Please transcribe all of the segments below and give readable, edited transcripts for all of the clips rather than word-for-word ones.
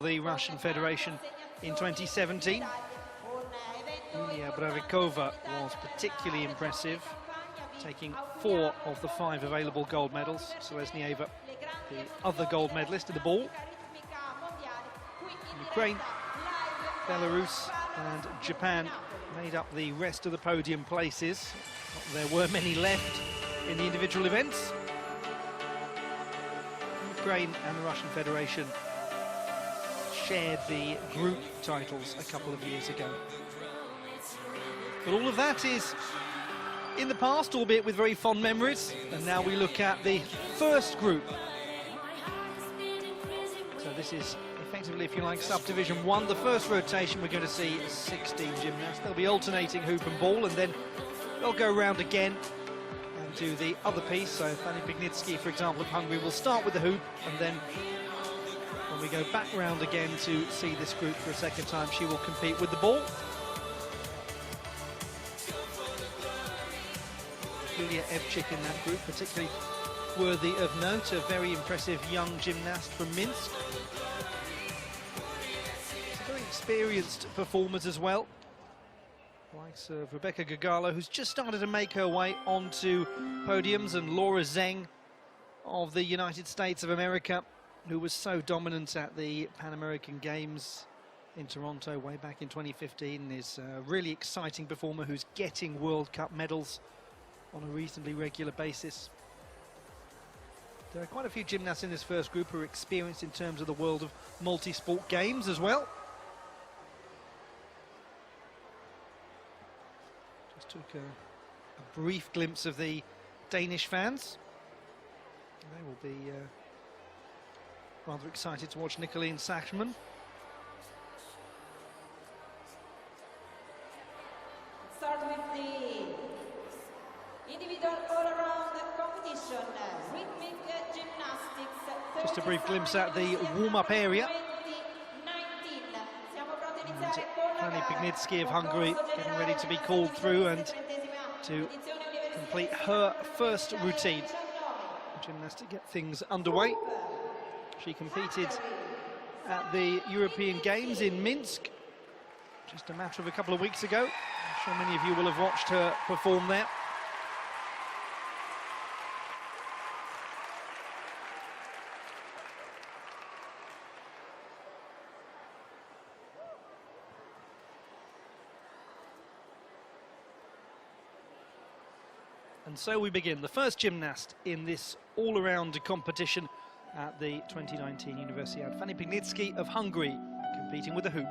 The Russian Federation in 2017. Yulia Bravikova was particularly impressive, taking 4 of the 5 available gold medals. Selesnieva, the other gold medalist in the ball. Ukraine, Belarus and Japan made up the rest of the podium places. There were many left in the individual events. Ukraine and the Russian Federation shared the group titles a couple of years ago. But all of that is in the past, albeit with very fond memories. And now we look at the first group. So this is effectively, if you like, subdivision 1. The first rotation, we're going to see 16 gymnasts. They'll be alternating hoop and ball, and then they'll go round again and do the other piece. So Fanny Pignitsky, for example, of Hungary, will start with the hoop, and then when we go back round again to see this group for a second time, she will compete with the ball. Yulia Evchik in that group, particularly worthy of note, a very impressive young gymnast from Minsk. Very experienced performers as well. Likes of Rebecca Gagalo, who's just started to make her way onto podiums, and Laura Zheng of the United States of America, who was so dominant at the Pan American Games in Toronto way back in 2015, is a really exciting performer who's getting World Cup medals on a reasonably regular basis. There are quite a few gymnasts in this first group who are experienced in terms of the world of multi-sport games as well. Just took a brief glimpse of the Danish fans. They will be rather excited to watch Nicoline Sachman. Start with the individual all-around competition, rhythmic gymnastics. Just a brief glimpse at the warm-up area. Fanny Pignitsky of Hungary getting ready to be called through and to complete her first routine. Gymnast to get things underway. She competed at the European Games in Minsk just a matter of a couple of weeks ago. I'm sure many of you will have watched her perform there. And so we begin, the first gymnast in this all-around competition at the 2019 Universiade. Fanny Pignitsky of Hungary, competing with the hoop.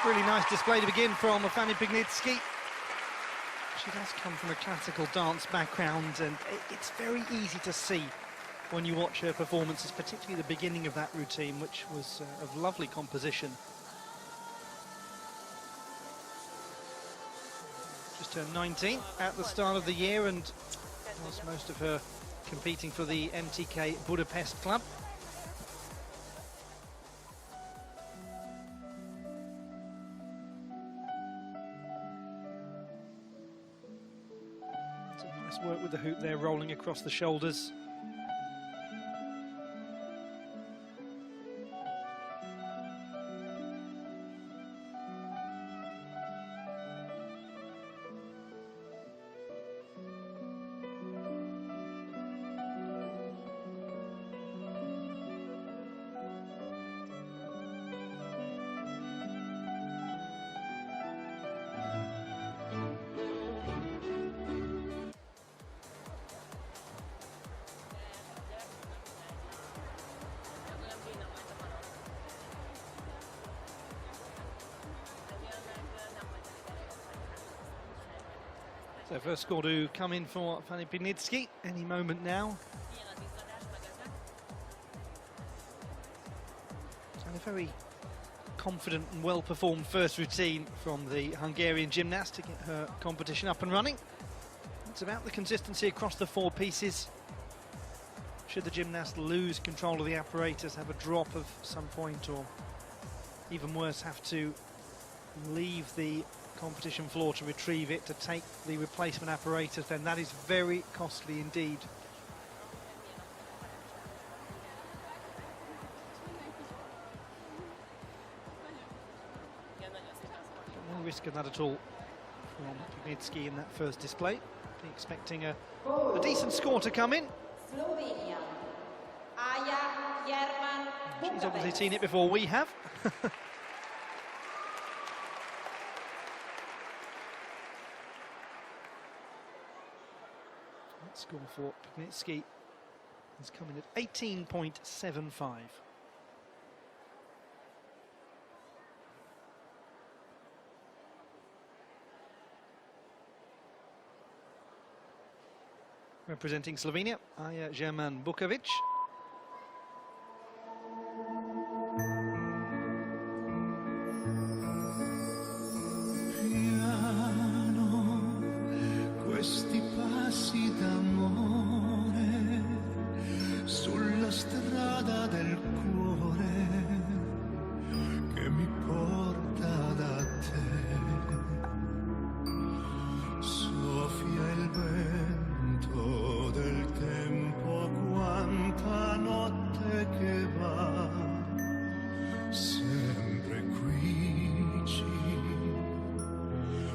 Really nice display to begin from Fanny Pignitsky. She does come from a classical dance background, and it's very easy to see when you watch her performances, particularly the beginning of that routine, which was of lovely composition. Just turned 19 at the start of the year, and lost most of her competing for the MTK Budapest club. Nice work with the hoop there, rolling across the shoulders. So first score to come in for Fanny Pinitsky any moment now. And a very confident and well-performed first routine from the Hungarian gymnast to get her competition up and running. It's about the consistency across the four pieces. Should the gymnast lose control of the apparatus, have a drop of some point, or even worse, have to leave the competition floor to retrieve it, to take the replacement apparatus, then that is very costly indeed. No risk of that at all from Pinitsky in that first display. Be expecting a decent score to come in. Slovenia, Aya Jerman She's obviously Bukovec. seen it before we have. That score for Pinitsky is coming at 18.75. Representing Slovenia, Aya Jerman Bukovec. Questi passi d'amore sulla strada del cuore che mi porta da te. Soffia il vento del tempo, quanta notte che va, sempre qui ci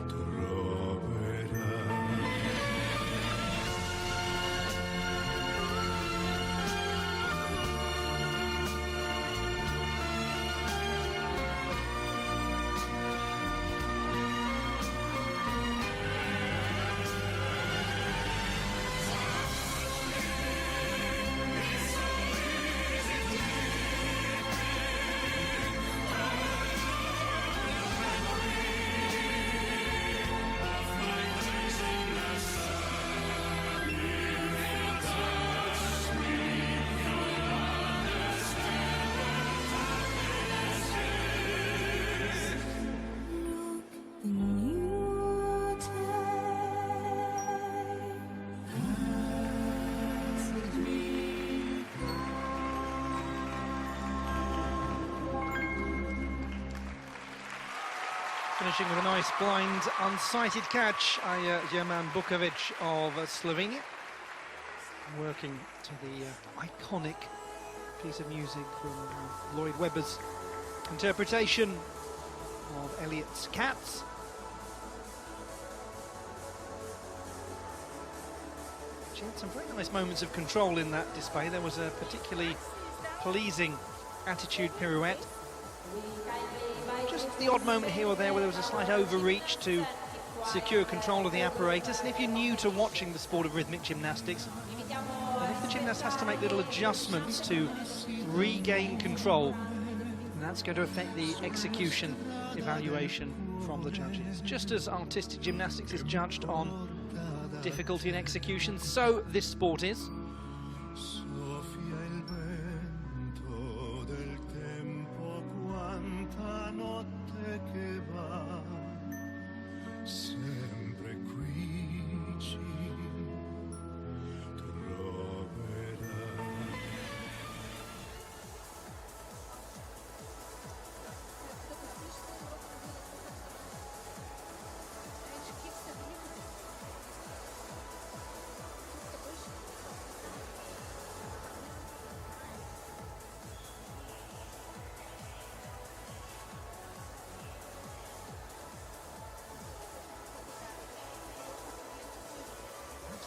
troverà. Finishing with a nice blind, unsighted catch, Aya Jerman Bukovec of Slovenia. Working to the iconic piece of music from Lloyd Webber's interpretation of Eliot's Cats. She had some very nice moments of control in that display. There was a particularly pleasing attitude pirouette. Just the odd moment here or there where there was a slight overreach to secure control of the apparatus. And if you're new to watching the sport of rhythmic gymnastics, and if the gymnast has to make little adjustments to regain control, and that's going to affect the execution evaluation from the judges. Just as artistic gymnastics is judged on difficulty in execution, so this sport is. Soffia il vento del tempo, quanta notte che va, sempre qui ci troverà.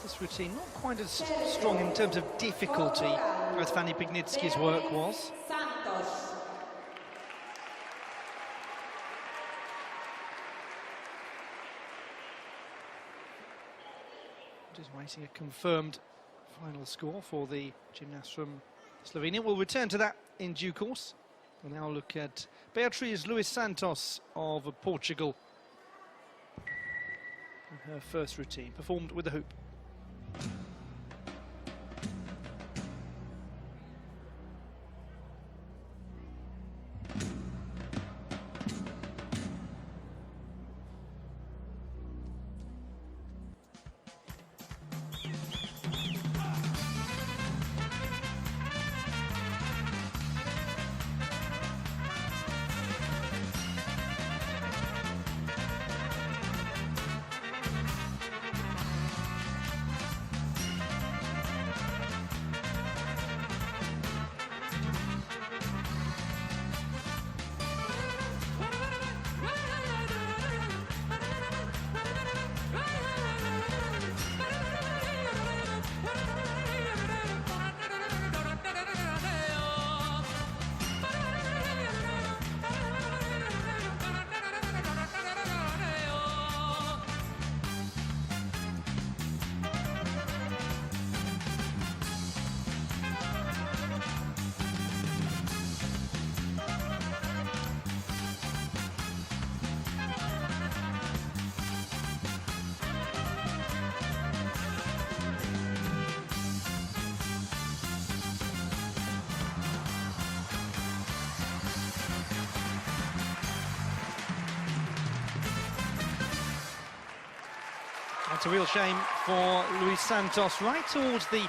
This routine not quite as strong in terms of difficulty as Fanny Pignitsky's work was. Santos. Just waiting a confirmed final score for the gymnast from Slovenia. We'll return to that in due course. We'll now look at Beatriz Luis Santos of Portugal. And her first routine, performed with the hoop. It's a real shame for Luis Santos, right towards the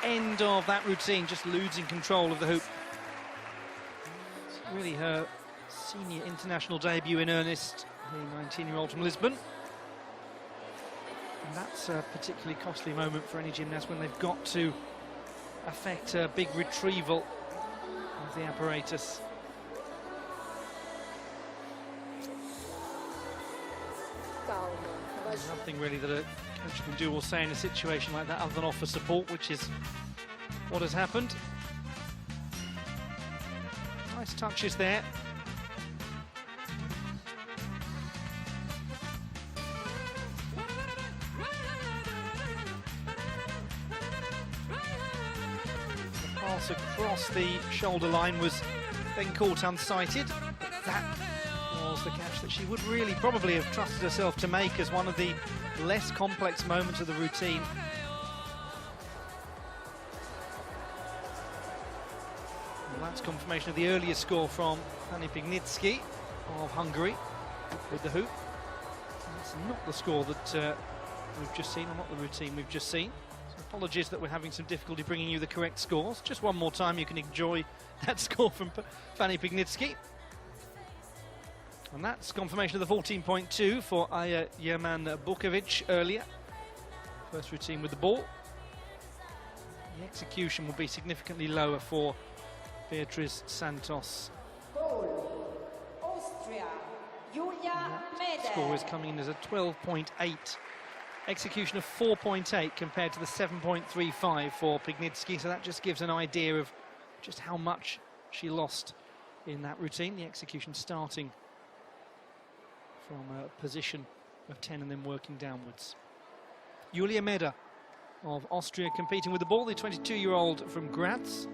end of that routine, just losing control of the hoop. It's really her senior international debut in earnest, the 19-year-old from Lisbon. And that's a particularly costly moment for any gymnast when they've got to affect a big retrieval of the apparatus. There's nothing really that a coach can do or say in a situation like that other than offer support, which is what has happened. Nice touches there. The pass across the shoulder line was then caught unsighted. That was the catch that she would really probably have trusted herself to make as one of the less complex moments of the routine. Well, that's confirmation of the earlier score from Fanny Pignitsky of Hungary with the hoop. That's not the score that we've just seen, or not the routine we've just seen. So apologies that we're having some difficulty bringing you the correct scores. Just one more time you can enjoy that score from Fanny Pignitsky. And that's confirmation of the 14.2 for Aya Yerman Bukovic earlier. First routine with the ball. The execution will be significantly lower for Beatriz Santos. Goal. Austria. Julia Meder. Score is coming in as a 12.8. Execution of 4.8 compared to the 7.35 for Pignitsky. So that just gives an idea of just how much she lost in that routine. The execution starting from a position of 10 and then working downwards. Julia Meder of Austria competing with the ball, the 22-year-old from Graz.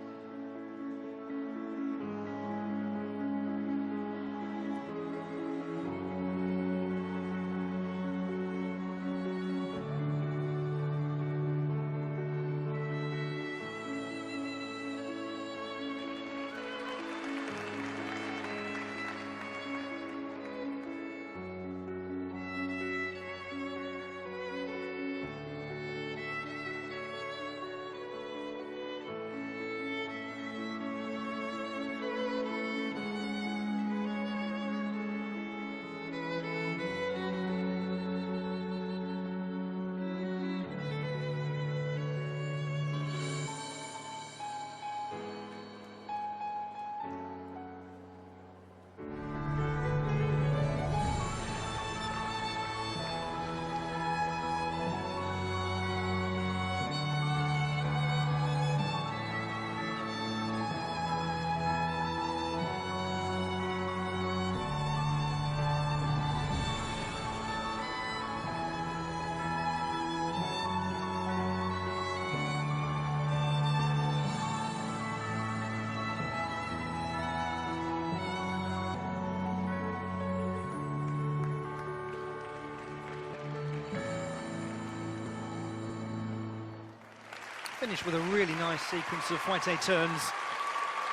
finished with a really nice sequence of Fouette turns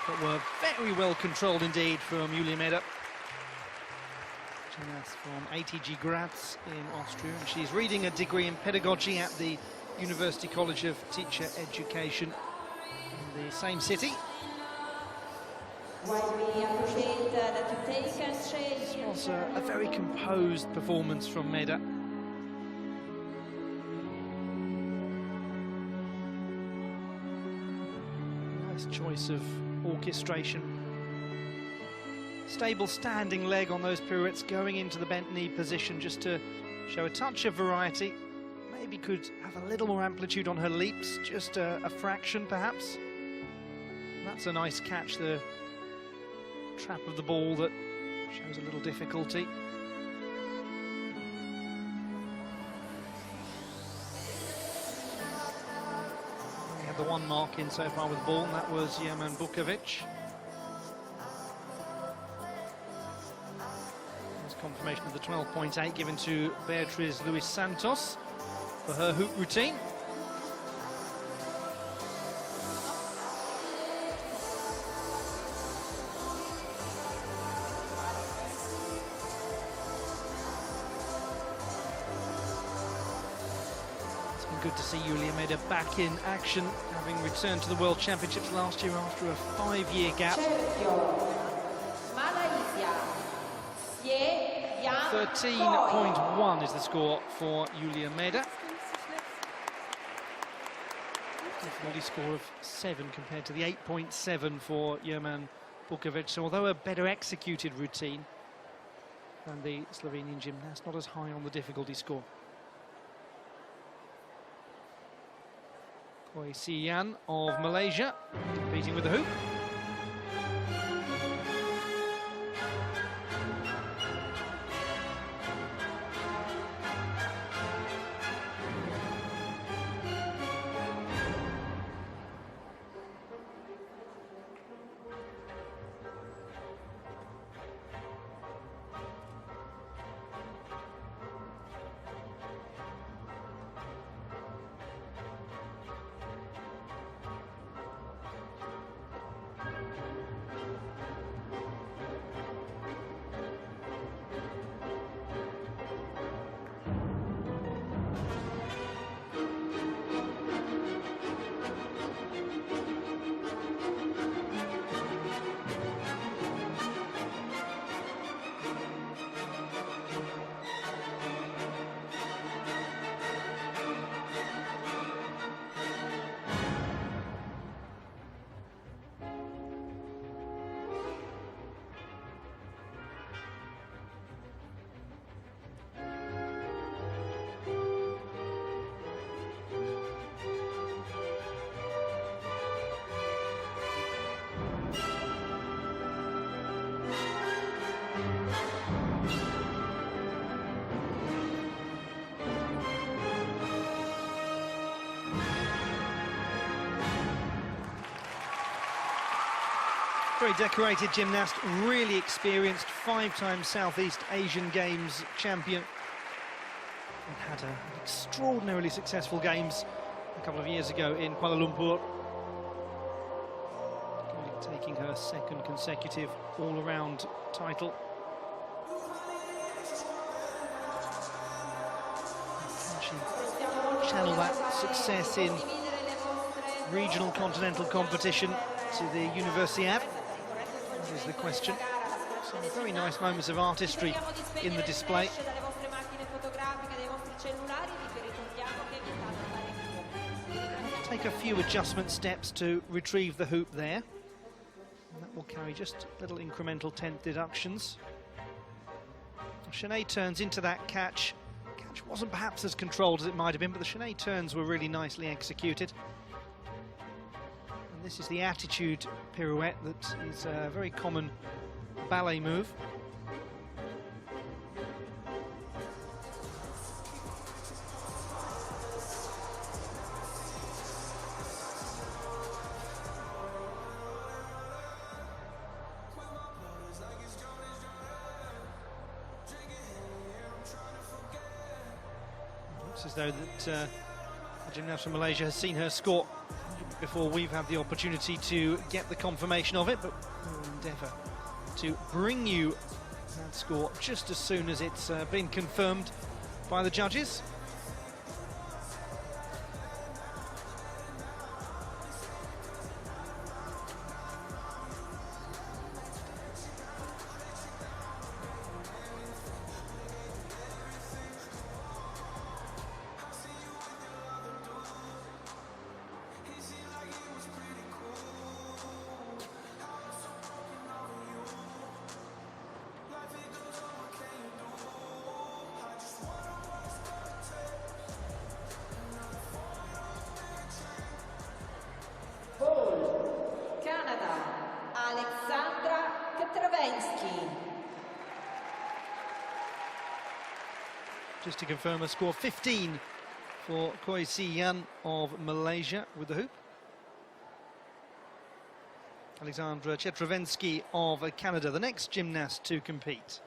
that were very well controlled indeed from Julia Meder. Gymnast from ATG Graz in Austria, and she's reading a degree in pedagogy at the University College of Teacher Education in the same city. This was a very composed performance from Meder. Nice choice of orchestration. Stable standing leg on those pirouettes, going into the bent knee position just to show a touch of variety. Maybe could have a little more amplitude on her leaps, just a fraction perhaps. That's a nice catch, the trap of the ball that shows a little difficulty. We had the one mark in so far with the ball, and that was Jerman Bukovic. Confirmation of the 12.8 given to Beatriz Luis Santos for her hoop routine. It's been good to see Julia Meder back in action, having returned to the World Championships last year after a 5-year gap. 13.1 is the score for Julia Meder. Difficulty score of 7 compared to the 8.7 for Jerman Bukovic. So although a better executed routine than the Slovenian gymnast, not as high on the difficulty score. Koi Sian of Malaysia competing with the hoop. Very decorated gymnast, really experienced, 5-time Southeast Asian Games champion. And had an extraordinarily successful games a couple of years ago in Kuala Lumpur. Taking her second consecutive all-around title. Can she channel that success in regional continental competition to the Universiade? That is the question. Some very nice moments of artistry in the display. Take a few adjustment steps to retrieve the hoop there. And that will carry just little incremental 10th deductions. Chaîné turns into that catch. Catch wasn't perhaps as controlled as it might have been, but the chaîné turns were really nicely executed. This is the attitude pirouette that is a very common ballet move. Looks as though that the gymnast from Malaysia has seen her score before we've had the opportunity to get the confirmation of it, but we'll endeavour to bring you that score just as soon as it's been confirmed by the judges. Just to confirm, a score 15 for Qualifications of Malaysia with the hoop. Alexandra Chetrovensky of Canada, the next gymnast to compete.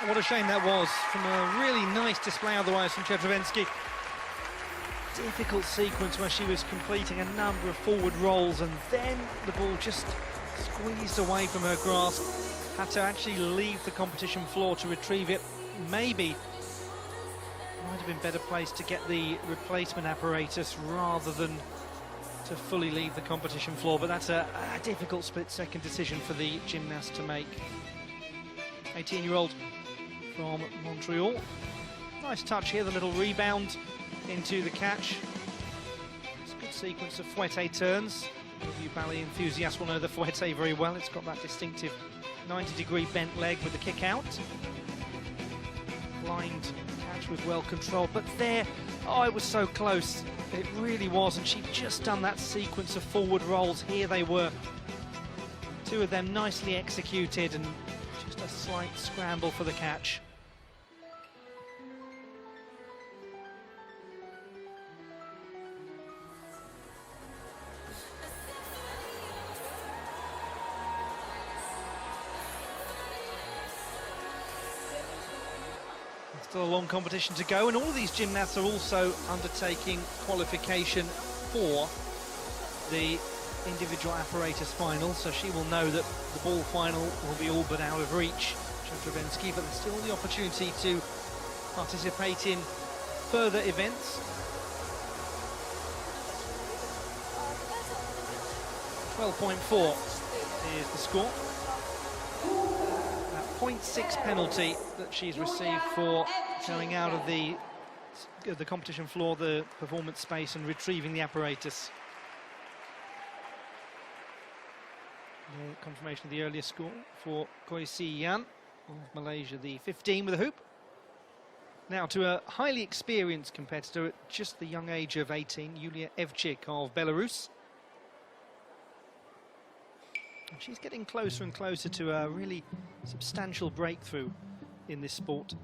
What a shame that was, from a really nice display otherwise from Chetrovensky. Difficult sequence where she was completing a number of forward rolls and then the ball just squeezed away from her grasp. Had to actually leave the competition floor to retrieve it. Maybe might have been better placed to get the replacement apparatus rather than to fully leave the competition floor, but that's a difficult split-second decision for the gymnast to make. 18-year-old from Montreal. Nice touch here, the little rebound into the catch. It's a good sequence of fouette turns. You ballet enthusiasts will know the fouette very well. It's got that distinctive 90-degree bent leg with the kick out. Blind catch with well controlled, but there, oh, it was so close. It really was, and she'd just done that sequence of forward rolls. Here they were. Two of them nicely executed, and just a slight scramble for the catch. Still a long competition to go, and all of these gymnasts are also undertaking qualification for the individual apparatus final, so she will know that the ball final will be all but out of reach, Chetrovensky, but there's still the opportunity to participate in further events. 12.4 is the score. 0.6 penalty that she's received for going out of the competition floor, the performance space, and retrieving the apparatus. The confirmation of the earlier score for Qualifications of Malaysia, the 15 with a hoop. Now to a highly experienced competitor at just the young age of 18, Yulia Evchik of Belarus. And she's getting closer and closer to a really substantial breakthrough in this sport.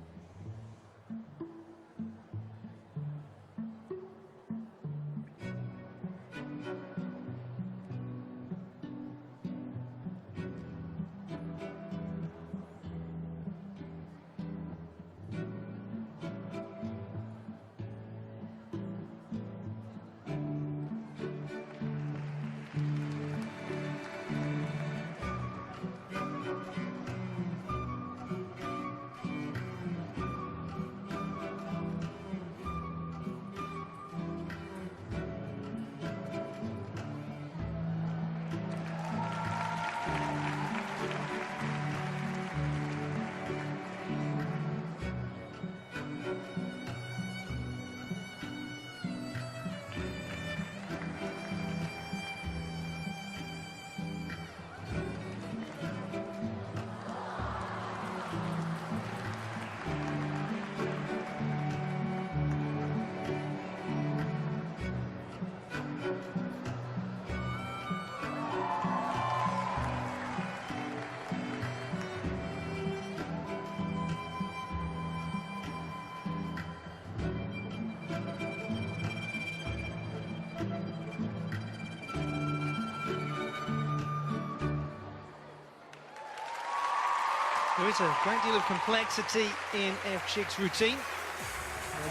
There is a great deal of complexity in Evcik's routine.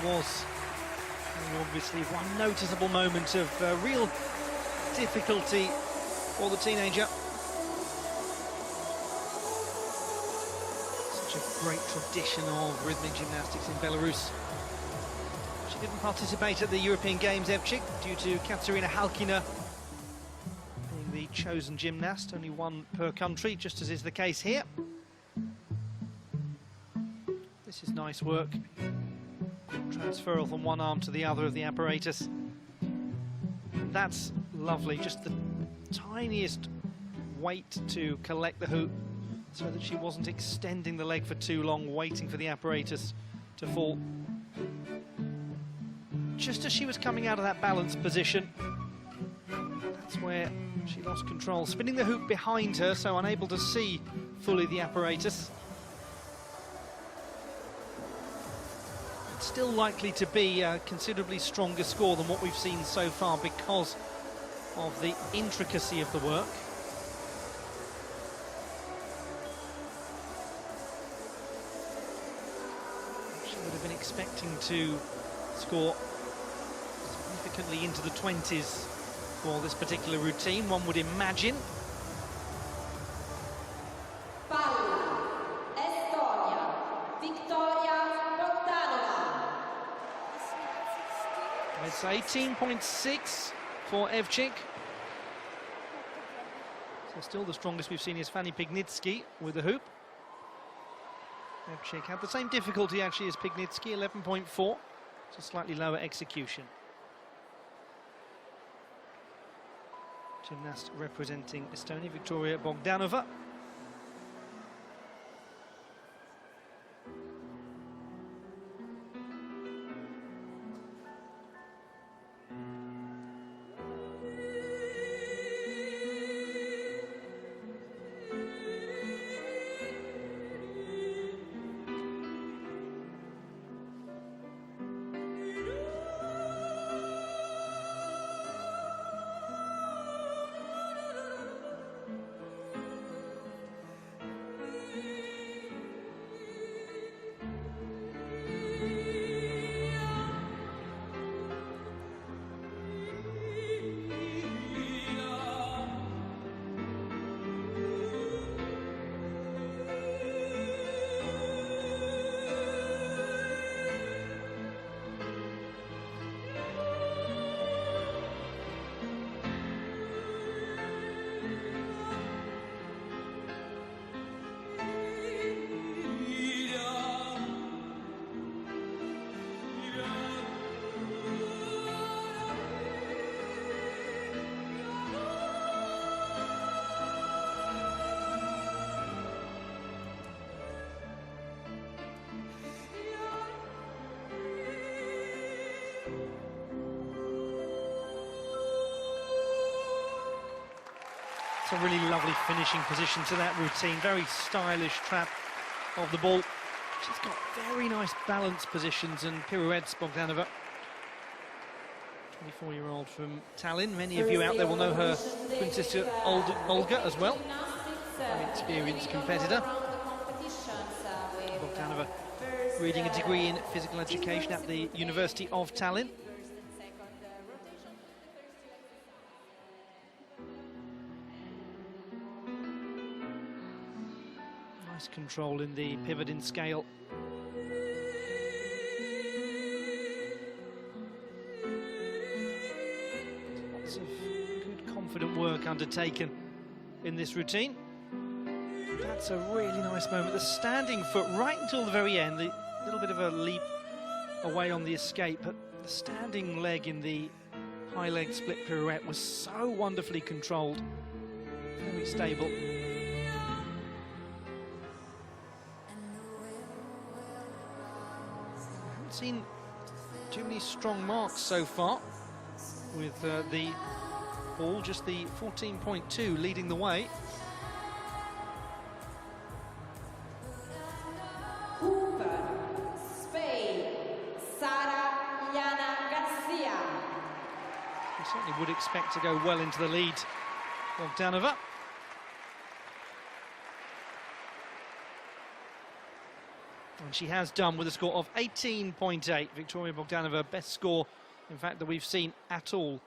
There was obviously one noticeable moment of real difficulty for the teenager. Such a great tradition of rhythmic gymnastics in Belarus. She didn't participate at the European Games, Evcik, due to Katerina Halkina being the chosen gymnast, only one per country, just as is the case here. This is nice work. Transferal from one arm to the other of the apparatus. And that's lovely, just the tiniest weight to collect the hoop so that she wasn't extending the leg for too long, waiting for the apparatus to fall. Just as she was coming out of that balanced position, that's where she lost control, spinning the hoop behind her, so unable to see fully the apparatus. Still likely to be a considerably stronger score than what we've seen so far because of the intricacy of the work. She would have been expecting to score significantly into the 20s for this particular routine, one would imagine. It's 18.6 for Evcik. So still the strongest we've seen is Fanny Pignitsky with the hoop. Evcik had the same difficulty actually as Pignitsky, 11.4. It's a slightly lower execution. Gymnast representing Estonia, Victoria Bogdanova. A really lovely finishing position to that routine, very stylish trap of the ball. She's got very nice balance positions and pirouettes, Bogdanova. 24-year-old from Tallinn. Many of you out there will know her twin sister Olga as well. Very experienced competitor. Bogdanova reading a degree in physical education at the University of Tallinn. Control in the pivot in scale. Lots of good, confident work undertaken in this routine. That's a really nice moment. The standing foot right until the very end, the little bit of a leap away on the escape, but the standing leg in the high leg split pirouette was so wonderfully controlled, very stable. Seen too many strong marks so far with the ball, just the 14.2 leading the way. Spain, Sara Llana Garcia. We certainly would expect to go well into the lead. Bogdanova. And she has done with a score of 18.8. Victoria Bogdanova, best score, in fact, that we've seen at all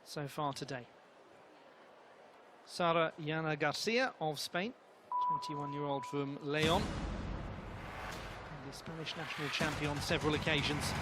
so far today. Sara Yana Garcia of Spain, 21-year-old from Leon, and the Spanish national champion on several occasions.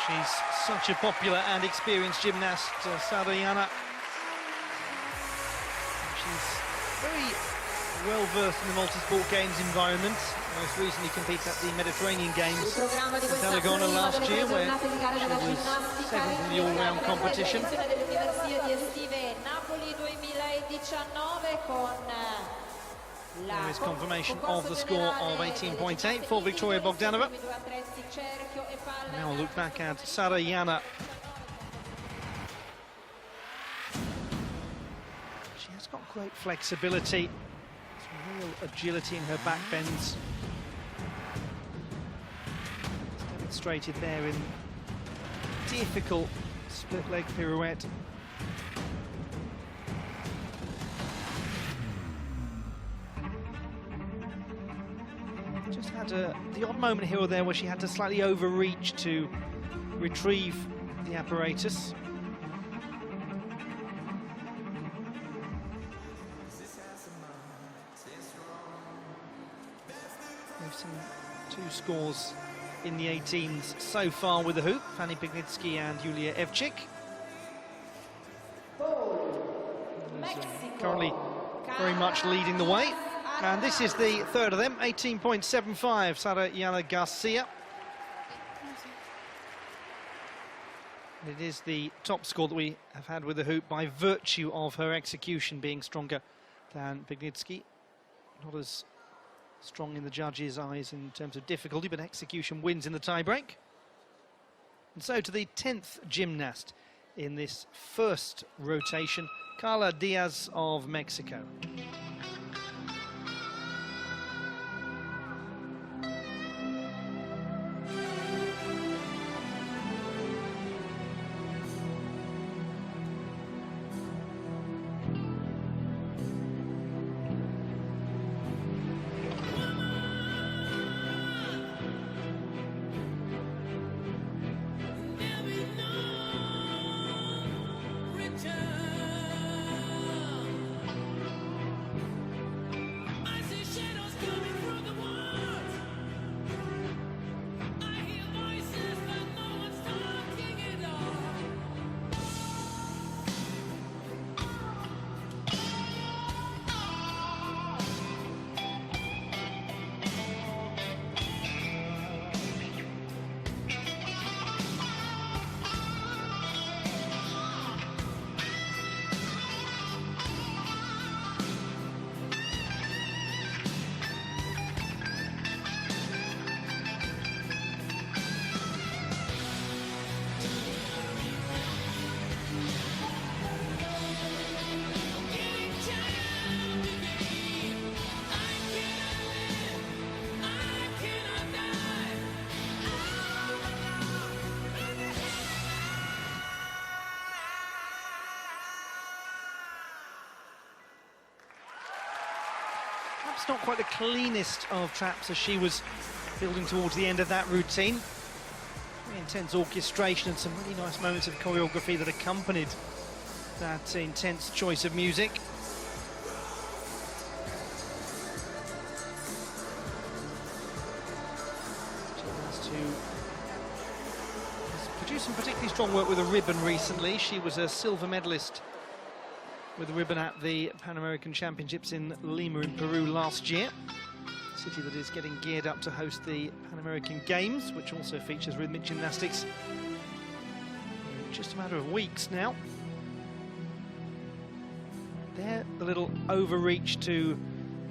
She's such a popular and experienced gymnast, Sara Yana. She's very well versed in the multi-sport games environment. Most recently competed at the Mediterranean Games in Tarragona last year, where she was seventh in the all-round competition. Universiade Napoli 2019 con There is confirmation of the score of 18.8 for Victoria Bogdanova. Now we'll look back at Sara Yana. She has got great flexibility, some real agility in her back bends. It's demonstrated there in difficult split leg pirouette. Just had the odd moment here or there where she had to slightly overreach to retrieve the apparatus. We've seen two scores in the 18s so far with the hoop, Fanny Pignitsky and Yulia Evchik. Currently very much leading the way. And this is the third of them, 18.75, Sara Yana Garcia. It is the top score that we have had with the hoop by virtue of her execution being stronger than Pignitsky. Not as strong in the judges' eyes in terms of difficulty, but execution wins in the tiebreak. And so to the 10th gymnast in this first rotation, Carla Diaz of Mexico. perhaps not quite the cleanest of traps as she was building towards the end of that routine. Very intense orchestration and some really nice moments of choreography that accompanied that intense choice of music. Has produced some particularly strong work with a ribbon recently. She was a silver medalist with a ribbon at the Pan American Championships in Lima in Peru last year. A city that is getting geared up to host the Pan American Games, which also features rhythmic gymnastics in just a matter of weeks now. There, the little overreach to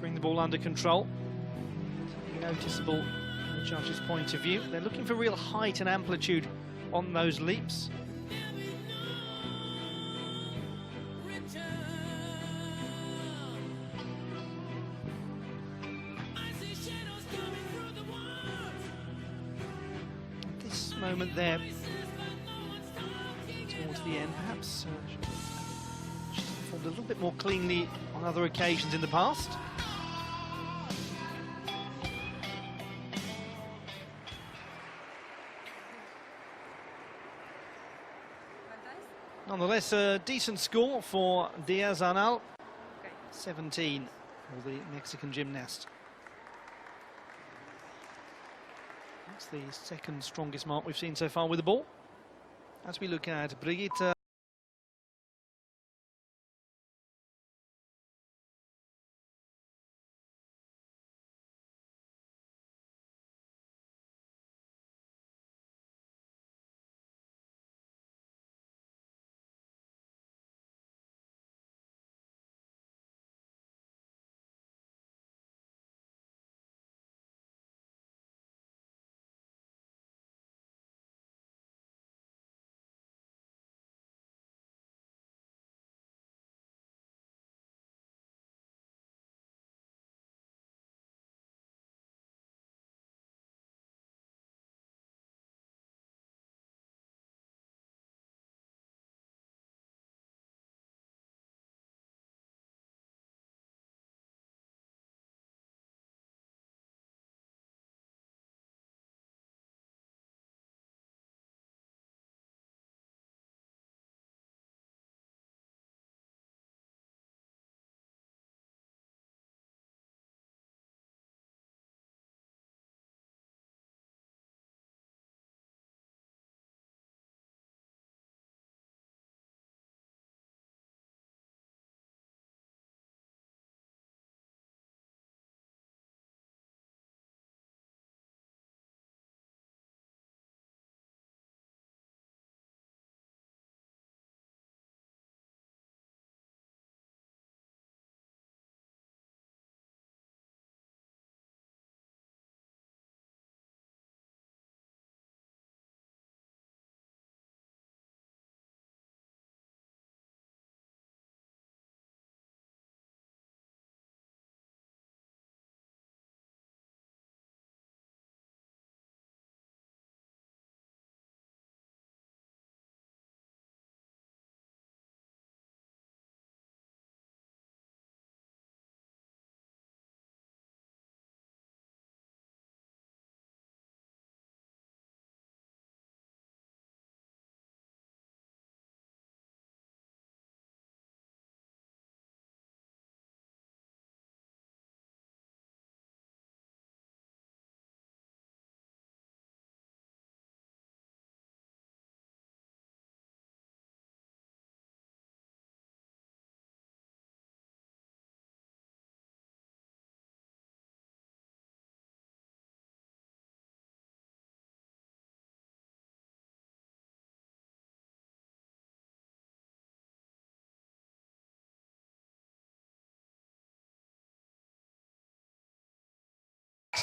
bring the ball under control. Noticeable from the judge's point of view. They're looking for real height and amplitude on those leaps. This moment there, towards the end, perhaps she's performed a little bit more cleanly on other occasions in the past. Nonetheless, a decent score for Diaz-Arnal. 17 for the Mexican gymnast. That's the second strongest mark we've seen so far with the ball. As we look at Brigitte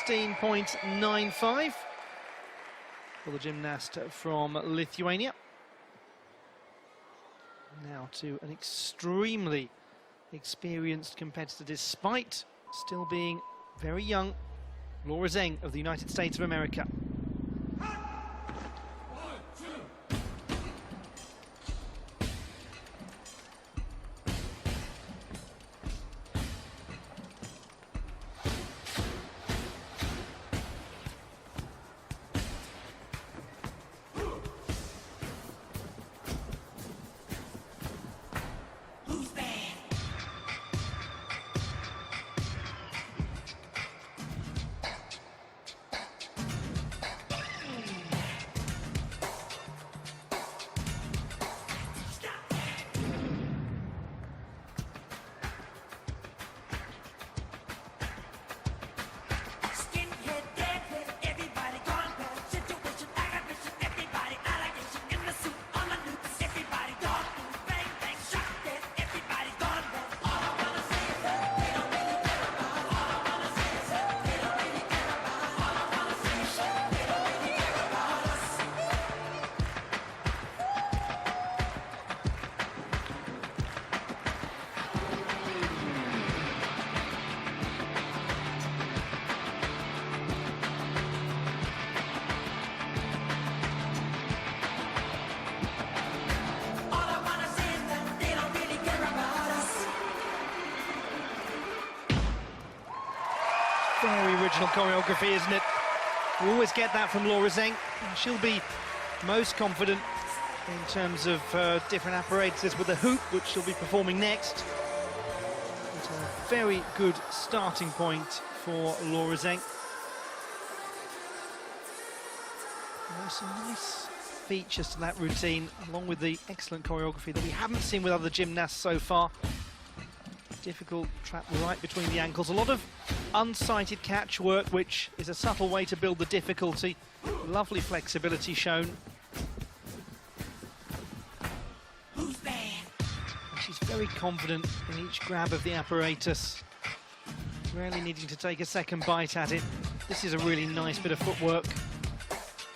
.95 for the gymnast from Lithuania. Now to an extremely experienced competitor, despite still being very young, Laura Zheng of the United States of America. Very original choreography, isn't it? We always get that from Laura Zeng. She'll be most confident in terms of different apparatuses with the hoop, which she'll be performing next. It's a very good starting point for Laura Zeng. There's some nice features to that routine, along with the excellent choreography that we haven't seen with other gymnasts so far. Difficult trap right between the ankles. A lot of unsighted catch work, which is a subtle way to build the difficulty. Lovely flexibility shown. And she's very confident in each grab of the apparatus, rarely needing to take a second bite at it. This is a really nice bit of footwork.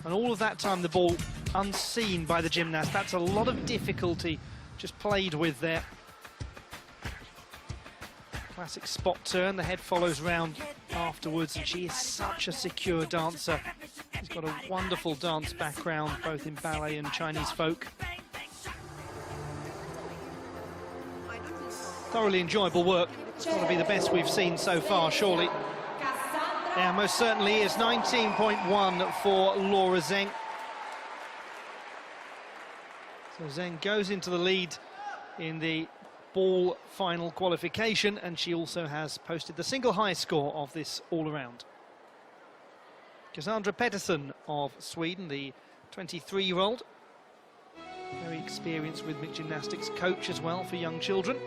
And all of that time, the ball unseen by the gymnast. That's a lot of difficulty just played with there. Classic spot turn, the head follows round afterwards, and she is such a secure dancer. She's got a wonderful dance background, both in ballet and Chinese folk. Thoroughly enjoyable work. It's got to be the best we've seen so far, surely. Yeah, most certainly is. 19.1 for Laura Zeng. So Zeng goes into the lead in the ball final qualification, and she also has posted the single highest score of this all-around. Cassandra Pettersson of Sweden, the 23-year-old, very experienced rhythmic gymnastics coach as well for young children.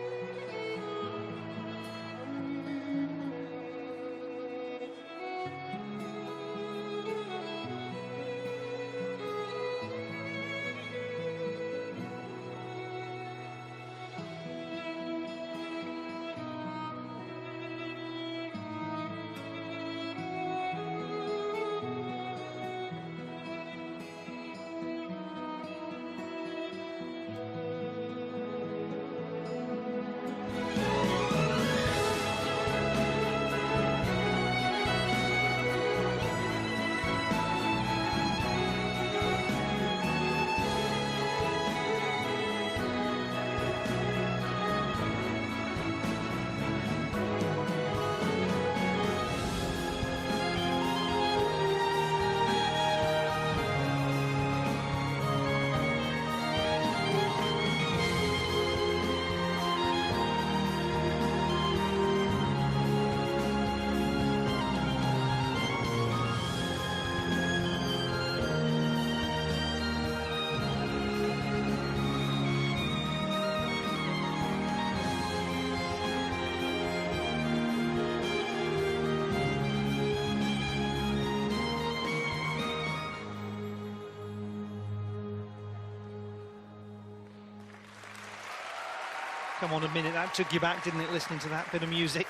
Come on, a minute, that took you back, didn't it, listening to that bit of music?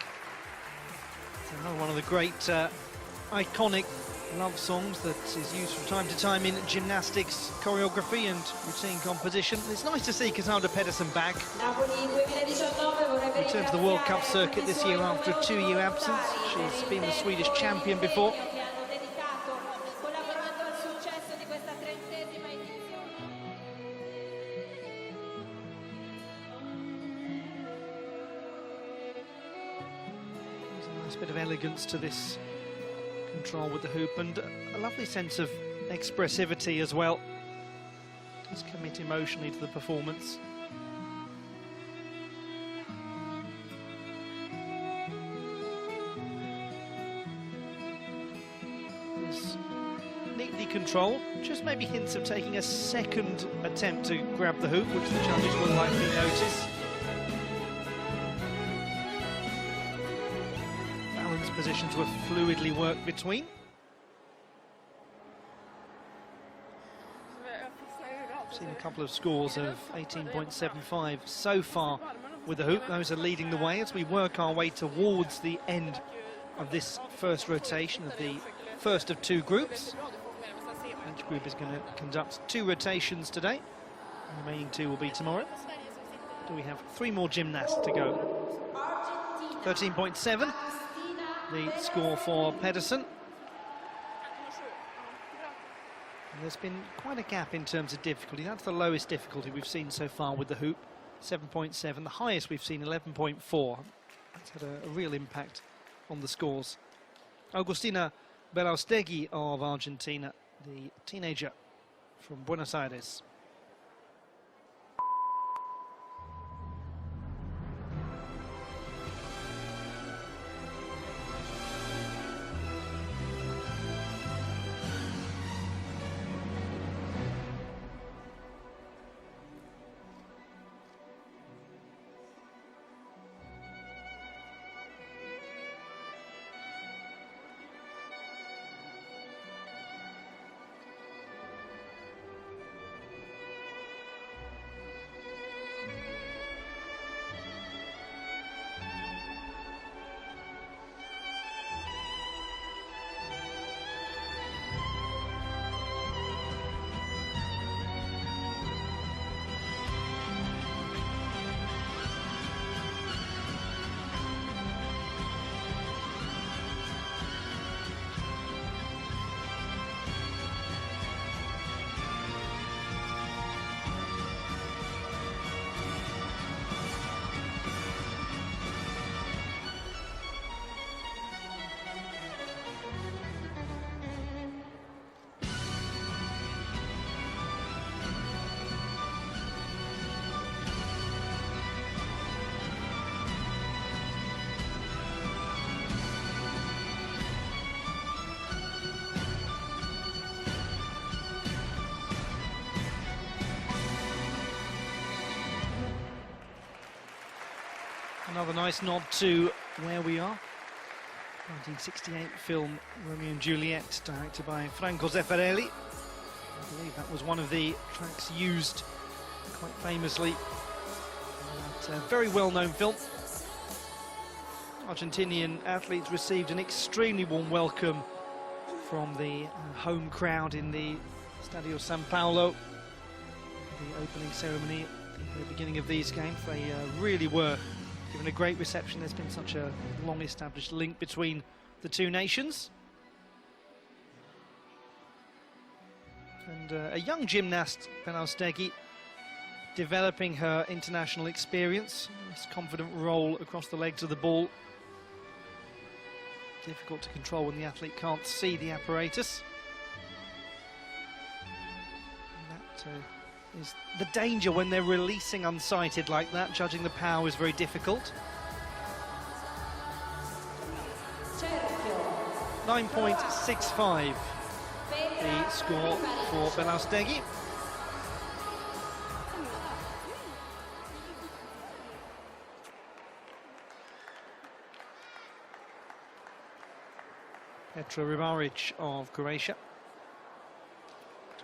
It's another one of the great iconic love songs that is used from time to time in gymnastics, choreography and routine composition. It's nice to see Cassandra Pettersson back. Returned to the World Cup circuit this year after a 2-year absence. She's been the Swedish champion before. Bit of elegance to this control with the hoop, and a lovely sense of expressivity as well. Just commit emotionally to the performance. It's neatly controlled, just maybe hints of taking a second attempt to grab the hoop, which the judges will likely notice. Positions were fluidly worked between. I've seen a couple of scores of 18.75 so far with the hoop. Those are leading the way as we work our way towards the end of this first rotation of the first of 2 groups. Each group is going to conduct 2 rotations today. The remaining 2 will be tomorrow. So we have 3 more gymnasts to go. 13.7. The score for Pettersson. And there's been quite a gap in terms of difficulty. That's the lowest difficulty we've seen so far with the hoop, 7.7. The highest we've seen, 11.4. That's had a real impact on the scores. Agustina Belaustegui of Argentina, the teenager from Buenos Aires. Another nice nod to where we are. 1968 film Romeo and Juliet, directed by Franco Zeffirelli. I believe that was one of the tracks used quite famously in that very well-known film. Argentinian athletes received an extremely warm welcome from the home crowd in the Stadio San Paolo. The opening ceremony at the beginning of these games, they really were given a great reception. There's been such a long-established link between the two nations. And a young gymnast, Belaustegui, developing her international experience. This confident roll across the legs of the ball. Difficult to control when the athlete can't see the apparatus. And that is the danger when they're releasing unsighted like that. Judging the power is very difficult. 9.65 the score for Belaustegui. Petra Ribaric of Croatia,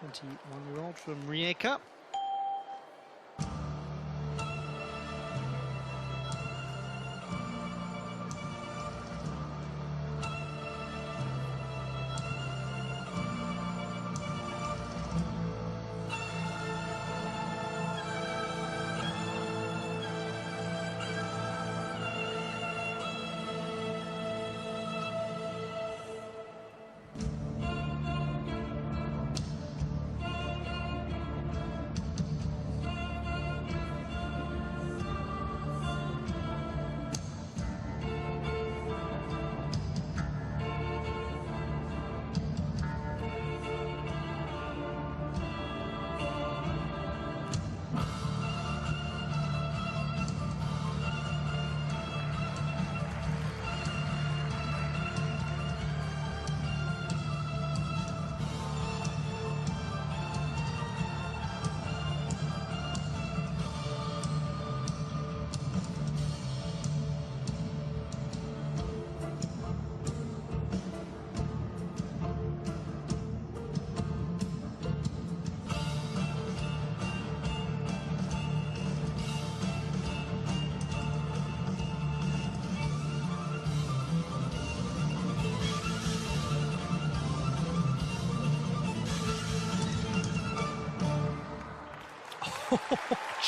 21-year-old from Rijeka.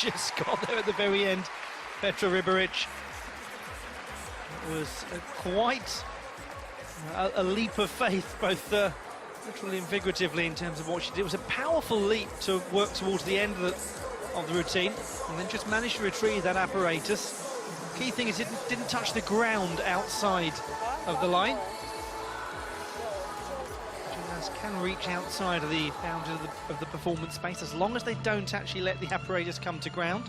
Just got there at the very end, Petra Ribaric. It was quite a leap of faith, both literally and figuratively, in terms of what she did. It was a powerful leap to work towards the end of the routine, and then just managed to retrieve that apparatus. Key thing is it didn't touch the ground outside of the line. Guys can reach outside of the boundary of the performance space as long as they don't actually let the apparatus come to ground.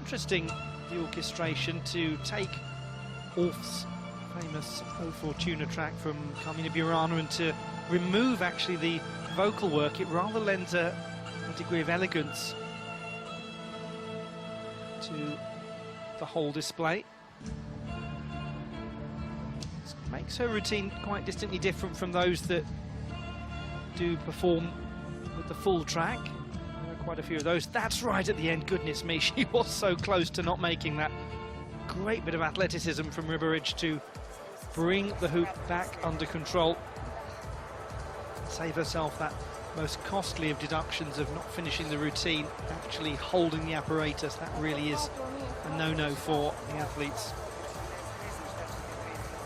Interesting, the orchestration to take Orff's famous O Fortuna track from Carmina Burana and to remove actually the vocal work. It rather lends a degree of elegance to the whole display. This makes her routine quite distinctly different from those that do perform with the full track. There are quite a few of those. That's right at the end, goodness me, she was so close to not making that. Great bit of athleticism from Ribberich to bring the hoop back under control. Save herself that most costly of deductions of not finishing the routine, actually holding the apparatus. That really is a no-no for the athletes.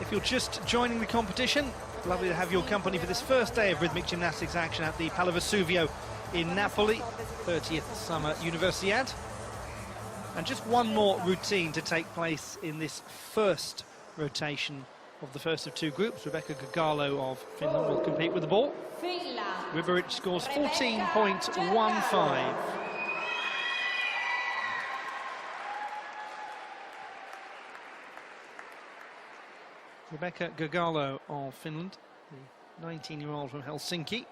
If you're just joining the competition, lovely to have your company for this first day of rhythmic gymnastics action at the Pala Vesuvio in Napoli, 30th Summer Universiade. And just one more routine to take place in this first rotation of the first of two groups. Rebecca Gagallo of Finland will compete with the ball. Ribberich scores 14.15. Rebecca Gagallo of Finland, the 19-year-old from Helsinki.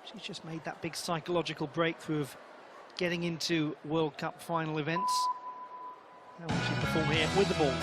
She's just made that big psychological breakthrough of getting into World Cup final events. How will she perform here with the ball?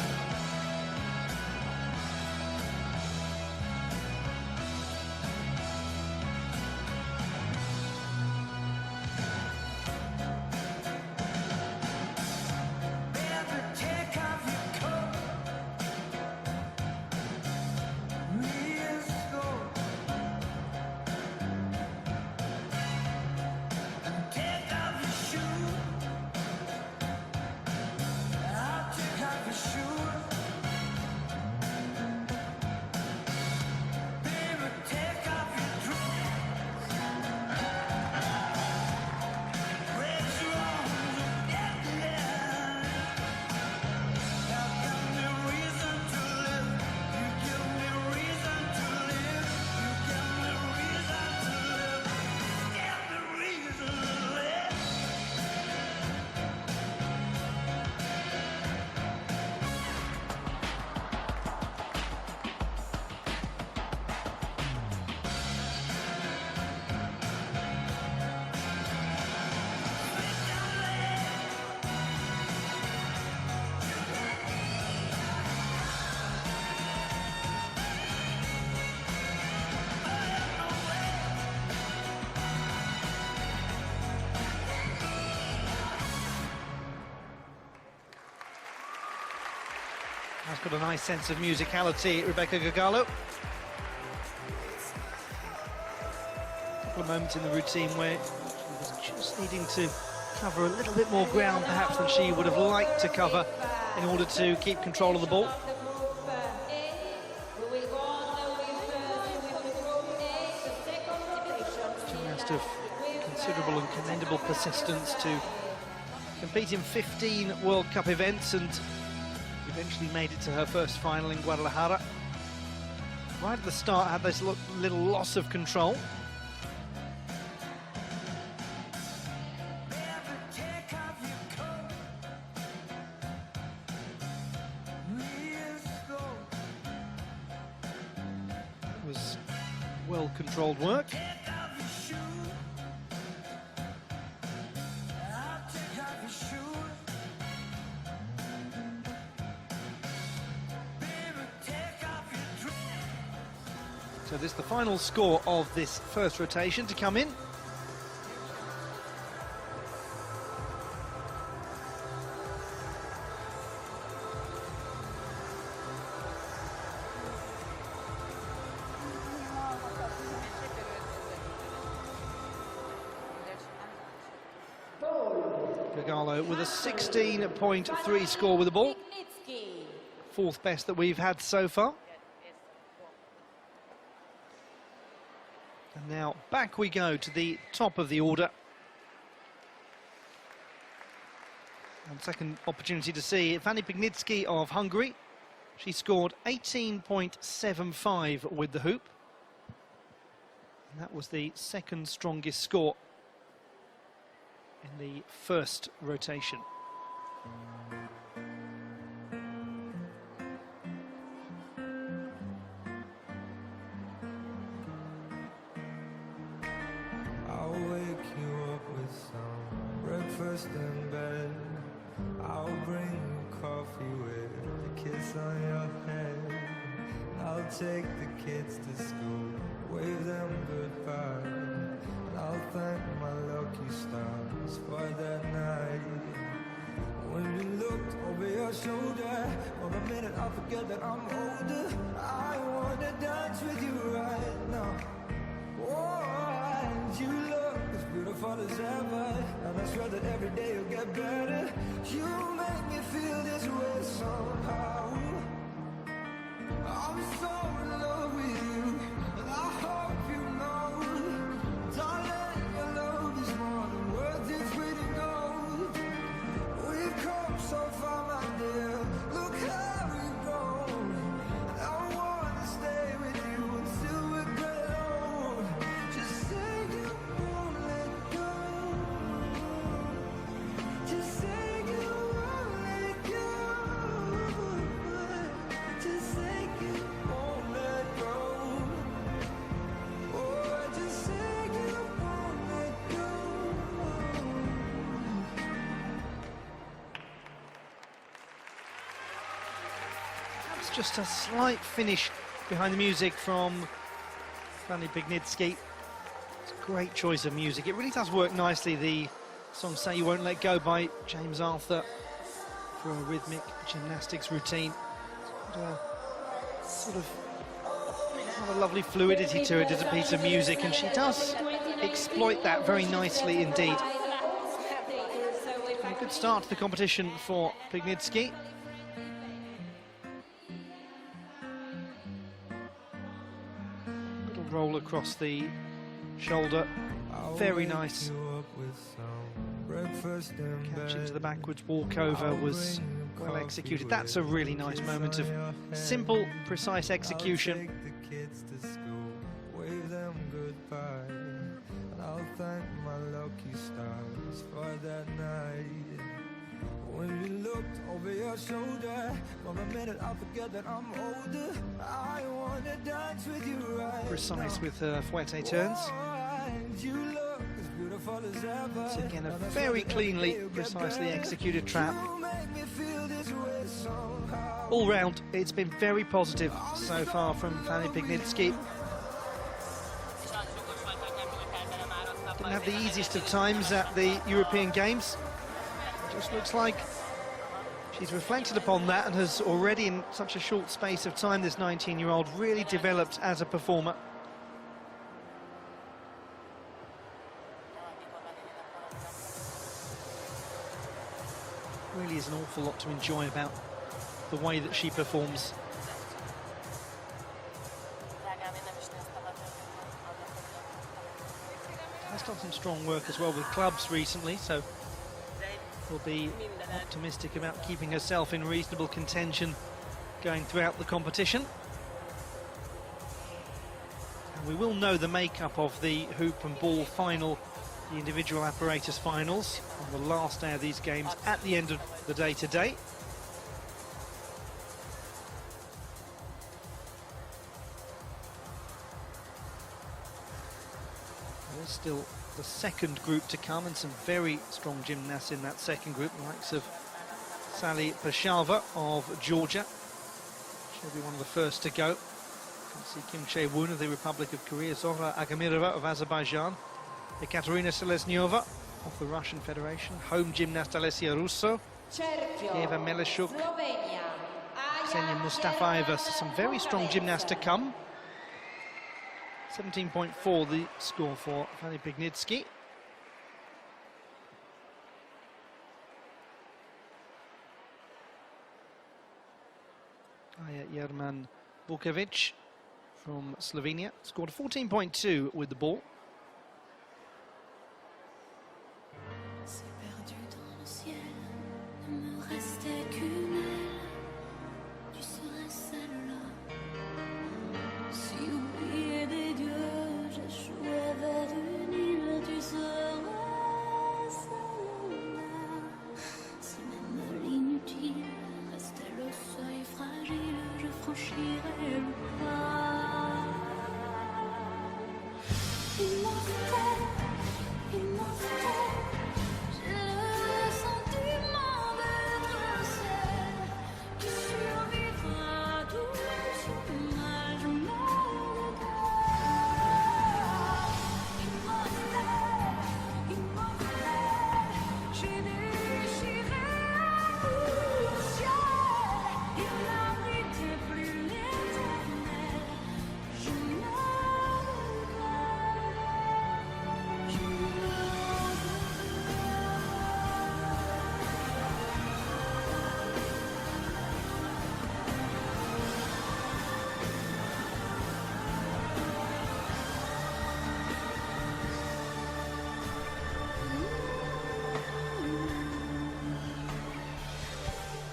Has got a nice sense of musicality, Rebecca Gagallo. A couple of moments in the routine where she was just needing to cover a little bit more ground perhaps than she would have liked to cover in order to keep control of the ball. Gymnast of considerable and commendable persistence to compete in 15 World Cup events and eventually made it to her first final in Guadalajara. Right at the start had this little loss of control. It was well-controlled work. So this is the final score of this first rotation to come in. Gagallo with a 16.3 score with the ball. Fourth best that we've had so far. And now back we go to the top of the order. And second opportunity to see Fanny Pignitsky of Hungary. She scored 18.75 with the hoop. And that was the second strongest score in the first rotation. I'll wake you up with some breakfast in bed. I'll bring you coffee with a kiss on your head. I'll take the kids to school, wave them goodbye. And I'll thank my lucky stars for that night. When you looked over your shoulder, for a minute I forget that I'm older. I wanna dance with you right now. Oh, and you look as beautiful as ever, and I swear that every day you'll get better. You make me feel this way somehow. I'm so in love with you, and I hope you know, darling, your love is more than worth its weight in gold. We've come so far, my dear, look how we've grown. And I wanna stay with you until we're good old. Just say you won't let go. Just say you won't let go. Just say you won't let go. Oh, just say you won't let go. It's just a slight finish behind the music from Fanny Pignitsky. It's a great choice of music. It really does work nicely, the song Say You Won't Let Go by James Arthur, for a rhythmic gymnastics routine. Sort of have a lovely fluidity to it as a piece of music, and she does exploit that very nicely indeed. A good start to the competition for Pignitsky. Little roll across the shoulder, very nice. Catch into the backwards walkover was well executed. That's a really nice moment of simple, precise execution. I'll thank my lucky stars for that night. When you looked over your shoulder, for a minute I forget that I'm older. I wanna dance with you right Precise now. with her fouette turns. You look as beautiful as ever. Once again, a very cleanly, precisely executed trap. All round, it's been very positive so far from Fanny Pignitsky. Didn't have the easiest of times at the European Games. It just looks like she's reflected upon that and has already, in such a short space of time, this 19-year-old really developed as a performer. Really is an awful lot to enjoy about the way that she performs. Has done some strong work as well with clubs recently, so will be optimistic about keeping herself in reasonable contention going throughout the competition. And we will know the makeup of the hoop and ball final, the individual apparatus finals, on the last day of these games at the end of the day today. There's still the second group to come, and some very strong gymnasts in that second group, the likes of Sally Pashava of Georgia. She'll be one of the first to go. You can see Kim Chae-woon of the Republic of Korea, Zohra Agamirova of Azerbaijan, Ekaterina Selesnyova of the Russian Federation, home gymnast Alessia Russo, Eva Meleshuk, Ksenia Mustafaeva. So some very strong gymnasts to come. 17.4 the score for Fanny Pignitsky. Jerman Vukovic from Slovenia scored 14.2 with the ball. franchirai le pas. Immortel, immortel, j'ai le sentiment d'être celle qui survivra tout ce mal, je m'en regarde. Immortel, immortel, j'ai déchiré le ciel, il n'abritait plus l'éternel, je m'en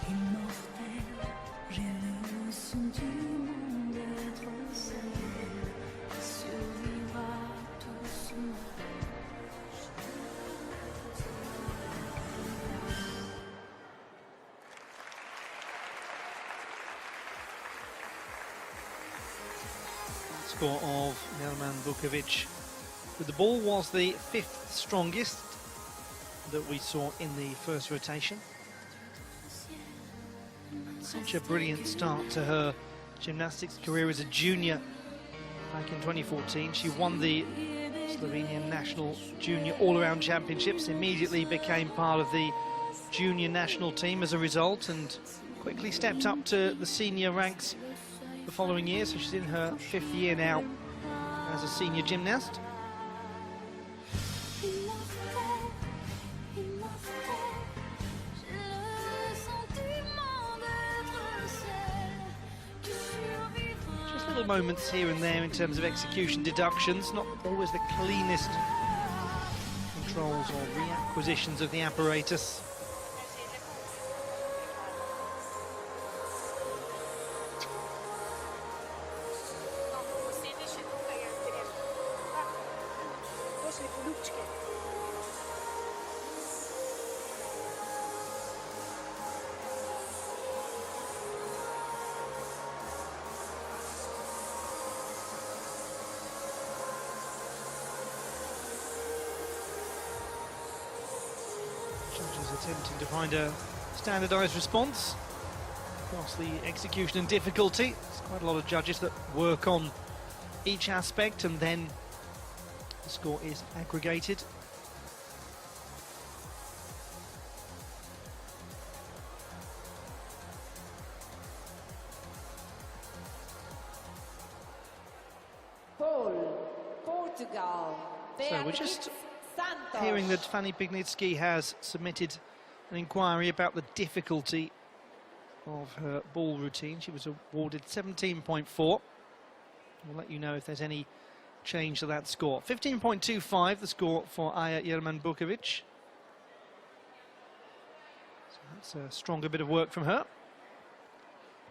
immortel, j'ai le sentiment d'être celle qui survivra tout ce mal. Score of Jelman Vukovic with the ball was the 5th strongest that we saw in the first rotation. Such a brilliant start to her gymnastics career as a junior back in 2014. She won the Slovenian National Junior All-Around Championships, immediately became part of the junior national team as a result, and quickly stepped up to the senior ranks the following year. So she's in her 5th year now as a senior gymnast. Immortel, immortel, j'ai le sentiment d'être celle qui survivra. Just little moments here and there in terms of execution deductions, not always the cleanest controls or reacquisitions of the apparatus. Judges attempting to find a standardised response across the execution and difficulty. There's quite a lot of judges that work on each aspect, and then the score is aggregated. Portugal. So we're just Santos. hearing that Fanny Pignitsky has submitted an inquiry about the difficulty of her ball routine. She was awarded 17.4. We'll let you know if there's any change to that score. 15.25 the score for Aya Jelman Vukovic. So that's a stronger bit of work from her.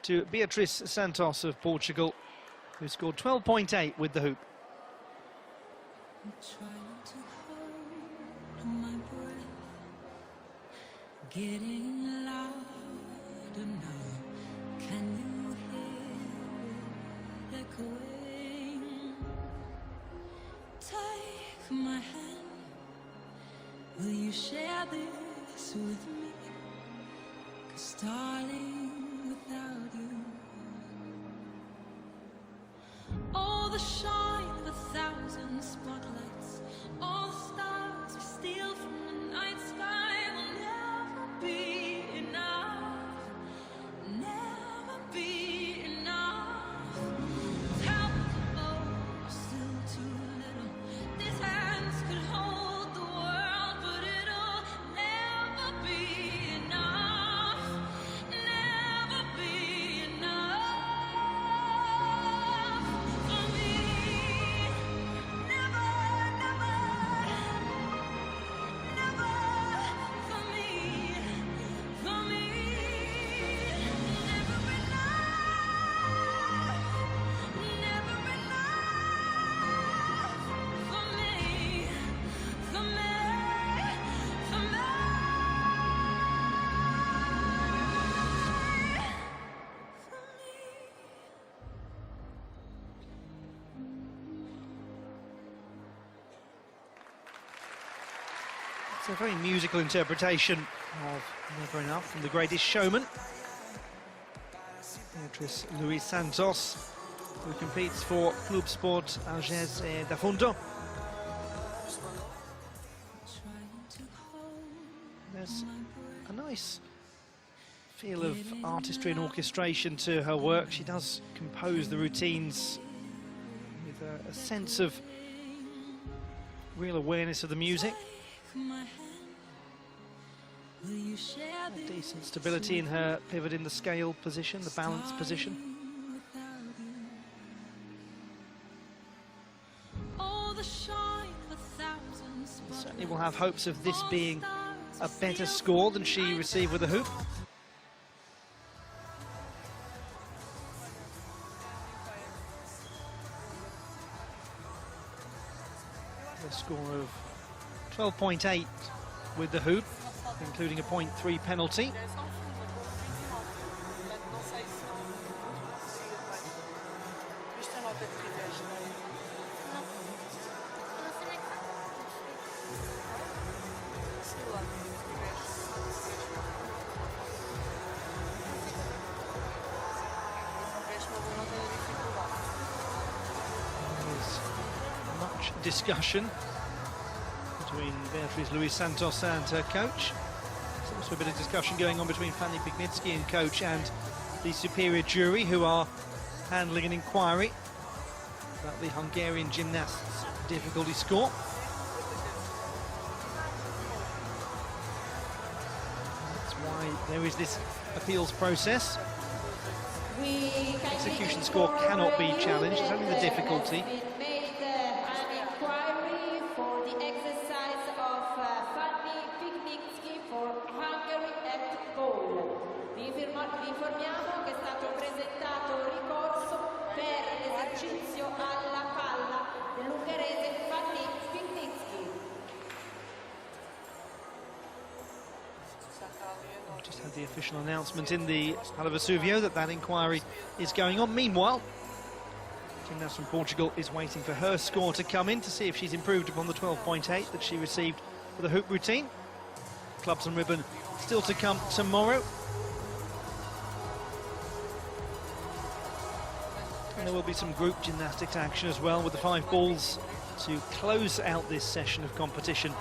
To Beatriz Santos of Portugal, who scored 12.8 with the hoop. I'm trying to hold my breath, getting louder now. Can you hear it echoing? Take my hand, will you share this with me? 'Cause darling, without you, all the shine of 1,000 spotlights, all the stars we steal from the night sky will never be enough, never be enough. Tell me, oh, you're still too little. These hands could hold the world, but it'll never be enough, never be enough for me. It's a very musical interpretation of Never Enough from The Greatest Showman. Beatriz Luis Santos, who competes for Club Sport Algés da Fundo. There's a nice feel of artistry and orchestration to her work. She does compose the routines with a sense of real awareness of the music. A decent stability in her pivot in the scale position, the balance position. Certainly will have hopes of this being a better score than she received with the hoop. A score of 12.8 with the hoop, including a 0.3 penalty. There's much discussion between Beatriz Luis Santos and her coach. There's also a bit of discussion going on between Fanny Pignitsky and coach and the superior jury, who are handling an inquiry about the Hungarian gymnast's difficulty score. That's why there is this appeals process. Execution score cannot be challenged, it's only the difficulty. Vi informiamo che è stato presentato ricorso per l'esercizio alla palla dell'ungherese Fanny Pignitsky. Just had the official announcement in the Hala Vesuvio that inquiry is going on. Meanwhile, gymnast from Portugal is waiting for her score to come in to see if she's improved upon the 12.8 that she received for the hoop routine. Clubs and ribbon still to come tomorrow. And there will be some group gymnastics action as well, with the 5 balls to close out this session of competition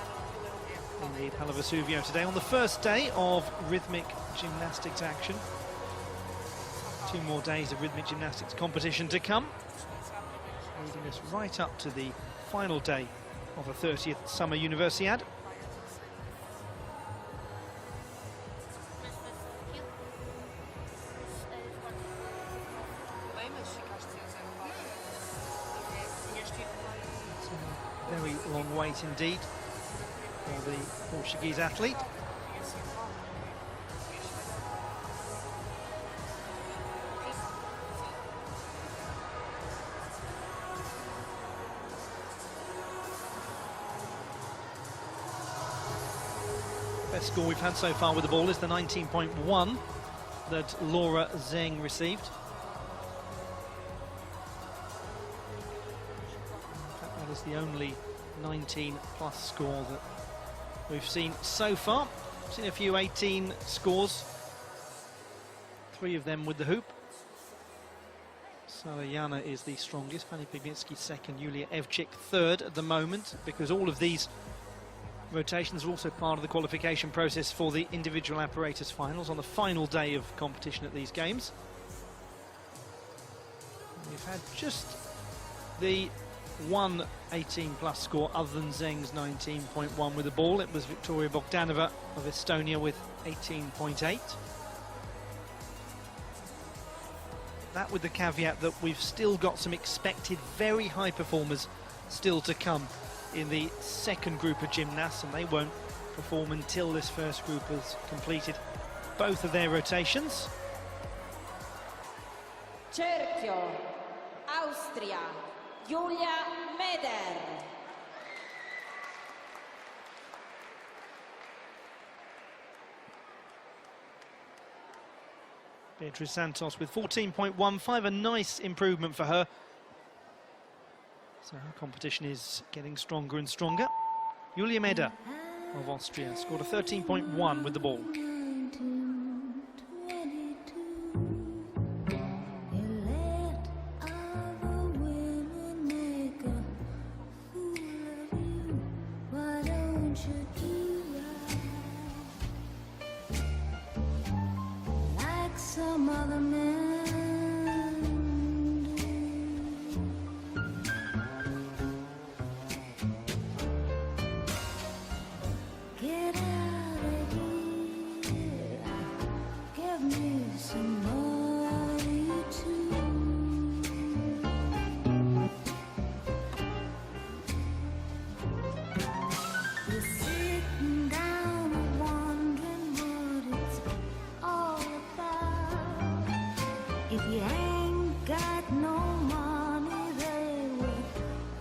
in the Hala Vesuvio today, on the first day of rhythmic gymnastics action. 2 more days of rhythmic gymnastics competition to come, leading us right up to the final day of the 30th Summer Universiade. Very long wait indeed for the Portuguese athlete. Best score we've had so far with the ball is the 19.1 that Laura Zeng received. That is the only 19-plus score that we've seen so far. We've seen a few 18 scores, 3 of them with the hoop. Salayana is the strongest, Fanny Pignitsky second, Yulia Evcik third at the moment, because all of these rotations are also part of the qualification process for the individual apparatus finals on the final day of competition at these games. We've had just the one 18-plus score other than Zeng's 19.1 with the ball. It was Victoria Bogdanova of Estonia with 18.8. That with the caveat that we've still got some expected very high performers still to come in the second group of gymnasts, and they won't perform until this first group has completed both of their rotations. Cerchio, Austria, Julia Meder. Beatriz Santos with 14.15, a nice improvement for her. So her competition is getting stronger and stronger. Julia Meder of Austria. Scored a 13.1 with the ball. Some other man get out of here, give me some money too. You're sitting down wondering what it's all about. If you ain't got no money, they will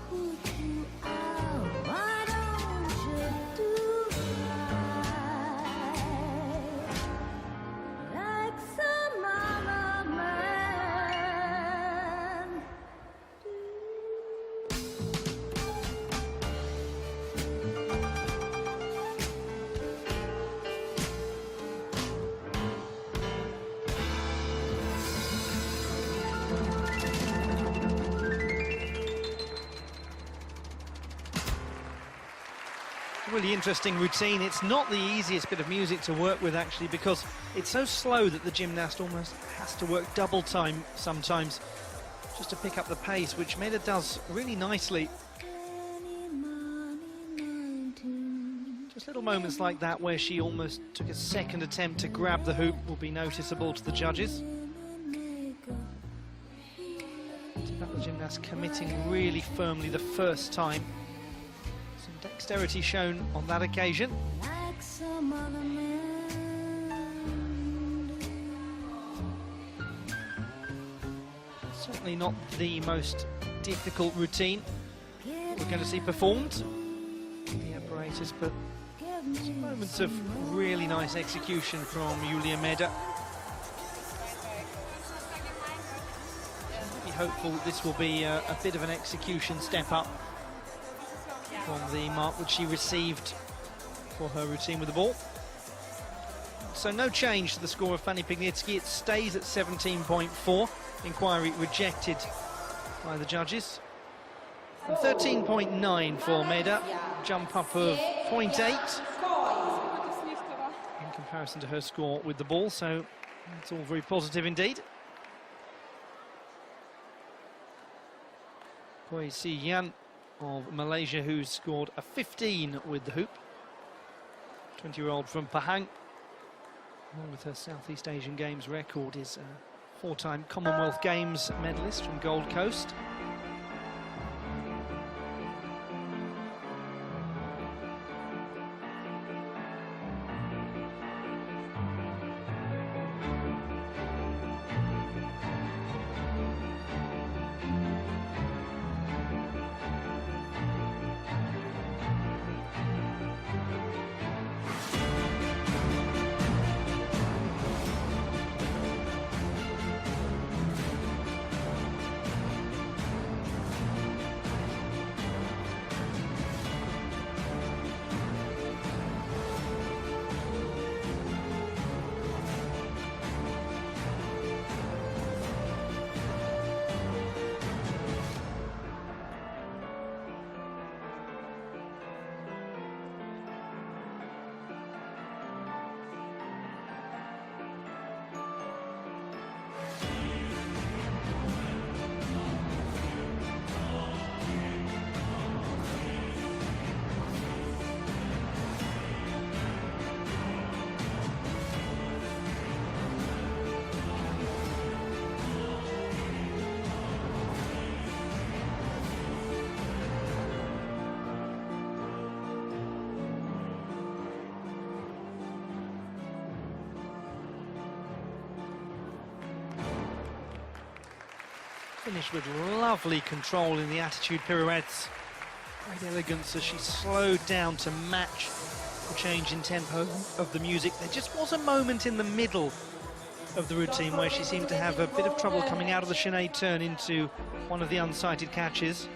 put you out. Why don't you do right like some other man Really interesting routine. It's not the easiest bit of music to work with, actually, because it's so slow that the gymnast almost has to work double time sometimes just to pick up the pace, which Meda does really nicely. Just little moments like that where she almost took a second attempt to grab the hoop will be noticeable to the judges. It's about the gymnast committing really firmly the first time. Dexterity shown on that occasion. like some other man. Certainly not the most difficult routine we're going to see performed in the apparatus, but some moments of really nice execution from Julia Meda. Be hopeful that this will be a bit of an execution step up from the mark which she received for her routine with the ball. So no change to the score of Fanny Pignitsky. It stays at 17.4. Inquiry rejected by the judges. And 13.9 for Meda. Jump up of 0.8 in comparison to her score with the ball. So it's all very positive indeed. Koi Si Yan of Malaysia, who scored a 15 with the hoop. 20-year-old from Pahang, along with her Southeast Asian Games record, is a four-time Commonwealth Games medalist from Gold Coast. Finished with lovely control in the attitude pirouettes. Great elegance as she slowed down to match the change in tempo of the music. There just was a moment in the middle of the routine where she seemed to have a bit of trouble coming out of the Sinead turn into one of the unsighted catches.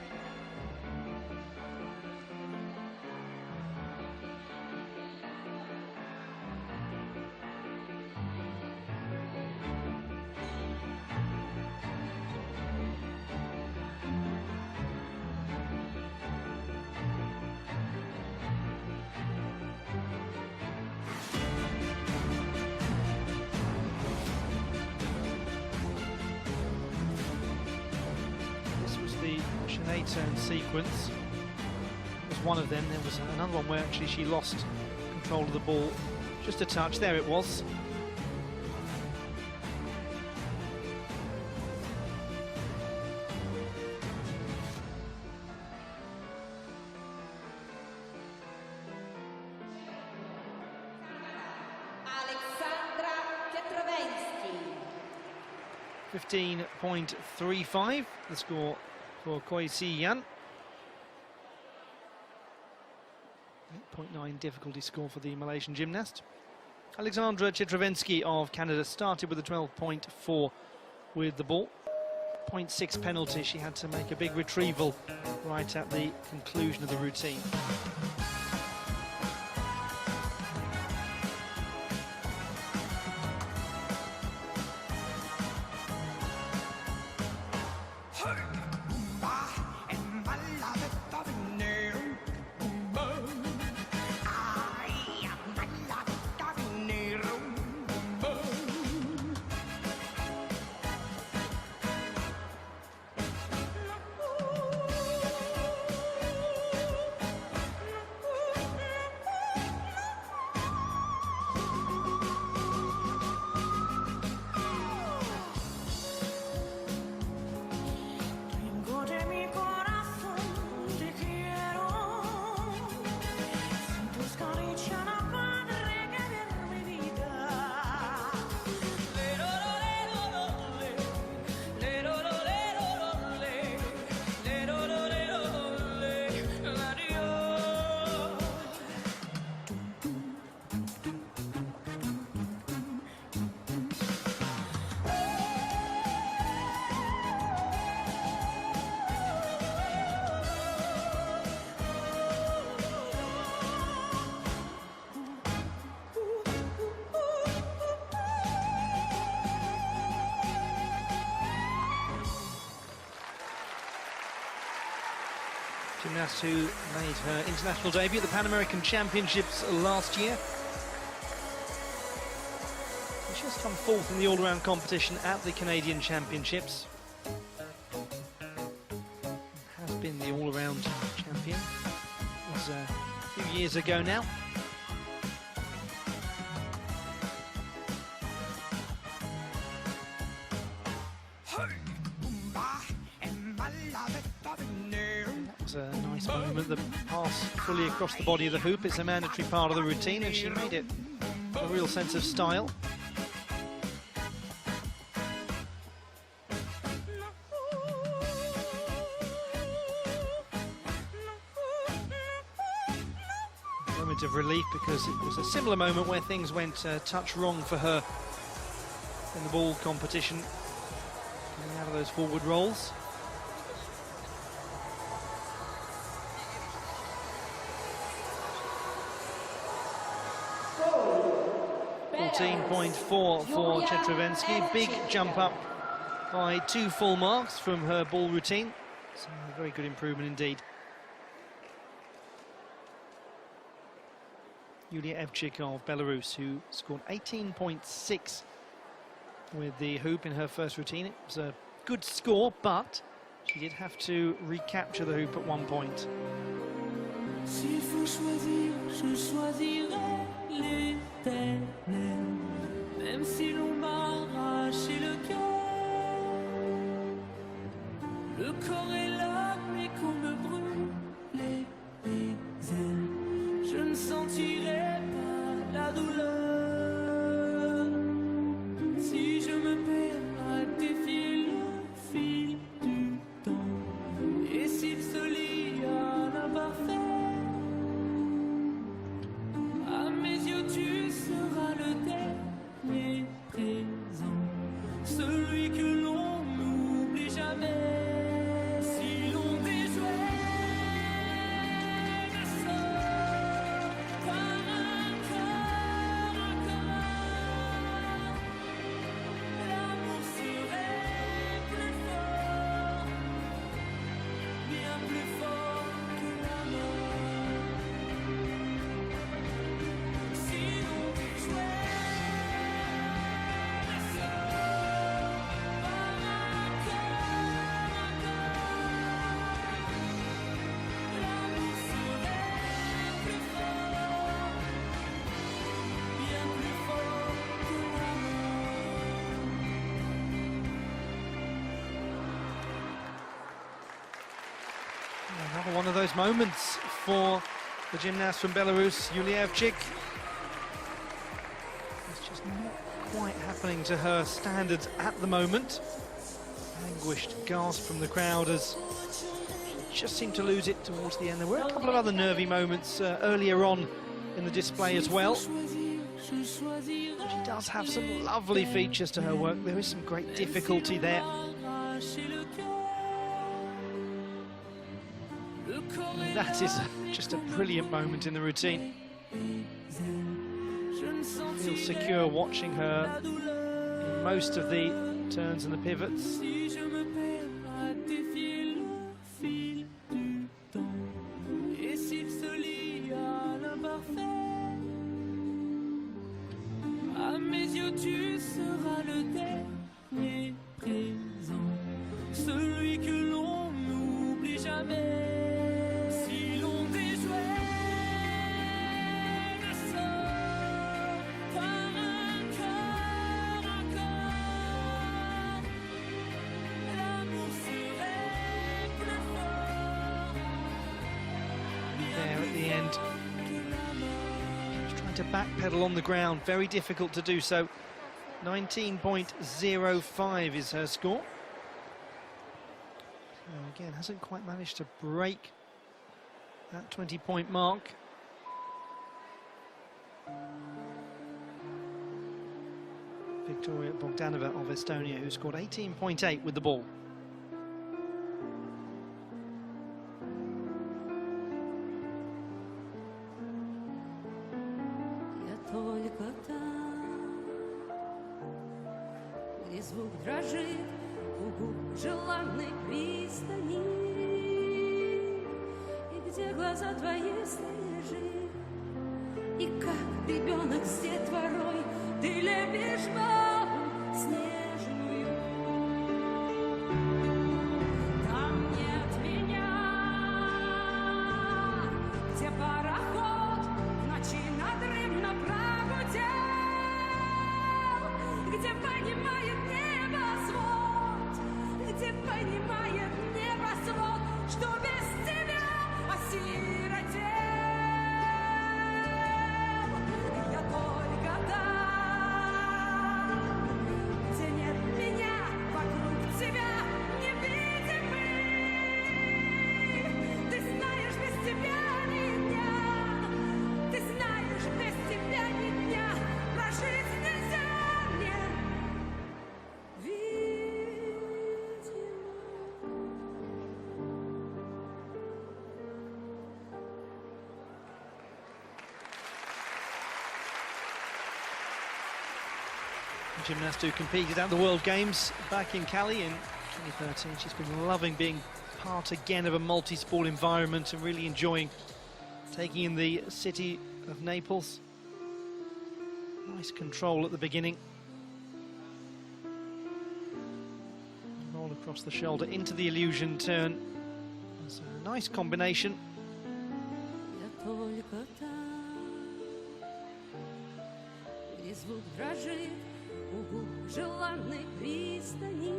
8-turn sequence. It was one of them. There was another one where actually she lost control of the ball. Just a touch. There it was. Alexandra Pietrowski. 15.35, the score for Qualifications. 8.9 difficulty score for the Malaysian gymnast. Alexandra Pietrowski of Canada started with a 12.4 with the ball. 0.6 penalty. She had to make a big retrieval right at the conclusion of the routine. Gymnast who made her international debut at the Pan American Championships last year. She has come fourth in the all-round competition at the Canadian Championships. Has been the all-around champion. It was a few years ago now. A nice movement, the pass fully across the body of the hoop. It's a mandatory part of the routine, and she made it a real sense of style. A moment of relief, because it was a similar moment where things went a touch wrong for her in the ball competition, coming out of those forward rolls. 14.4 for Pietrowski. Big jump up by 2 full marks from her ball routine. So a very good improvement indeed. Yulia Evchik of Belarus, who scored 18.6 with the hoop in her first routine. It was a good score, but she did have to recapture the hoop at one point. S'il faut choisir, je choisirai l'éternel, même si l'on m'arrache le cœur. Le corps est là, mais qu'on me brûle les ailes, je ne sentirai pas la douleur. Si je me perds à défier le fil du temps, et s'il se lie à l'imparfait, tu seras le dernier présent, celui que l'on n'oublie jamais. Si Another one of those moments for the gymnast from Belarus, Yulievchik. It's just not quite happening to her standards at the moment. Anguished gasp from the crowd as she just seemed to lose it towards the end. There were a couple of other nervy moments earlier on in the display as well. She does have some lovely features to her work. There is some great difficulty there. And that is just a brilliant moment in the routine. I feel secure watching her in most of the turns and the pivots. Tu seras le dernier présent, celui que l'on n'oublie jamais. Si l'on déjouait le sort par un cœur encore, l'amour serait plus fort. There at the end, just trying to backpedal on the ground, very difficult to do so. 19.05 is her score. So again, hasn't quite managed to break that 20-point mark. Victoria Bogdanova of Estonia, who scored 18.8 with the ball. Звук дрожит у губ желанной пристани, и где глаза твои снежи, и как ребенок с детворой ты лепишь волну снежную. Там нет меня, где пароход в ночи надрывно прогудел, где понимает где понимает небосвод, что без тебя осиротел. Я только там, где нет меня, вокруг тебя невидимый. Ты знаешь, без тебя ни дня, ты знаешь, без тебя ни дня прожить нельзя мне. Gymnast who competed at the World Games back in Cali in 2013. She's been loving being part again of a multi-sport environment and really enjoying taking in the city of Naples. Nice control at the beginning. Roll across the shoulder into the illusion turn. It's a nice combination. Желанной пристани,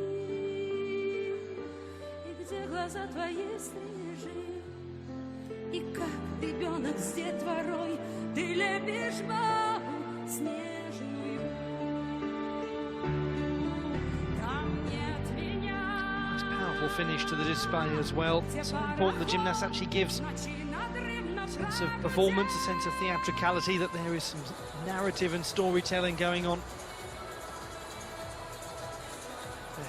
и где глаза твои снежи, и как ребенок с детворой ты лепишь волну снежную. Там нет меня. Nice powerful finish to the display as well. It's important the gymnast actually gives a sense of performance, a sense of theatricality, that there is some narrative and storytelling going on.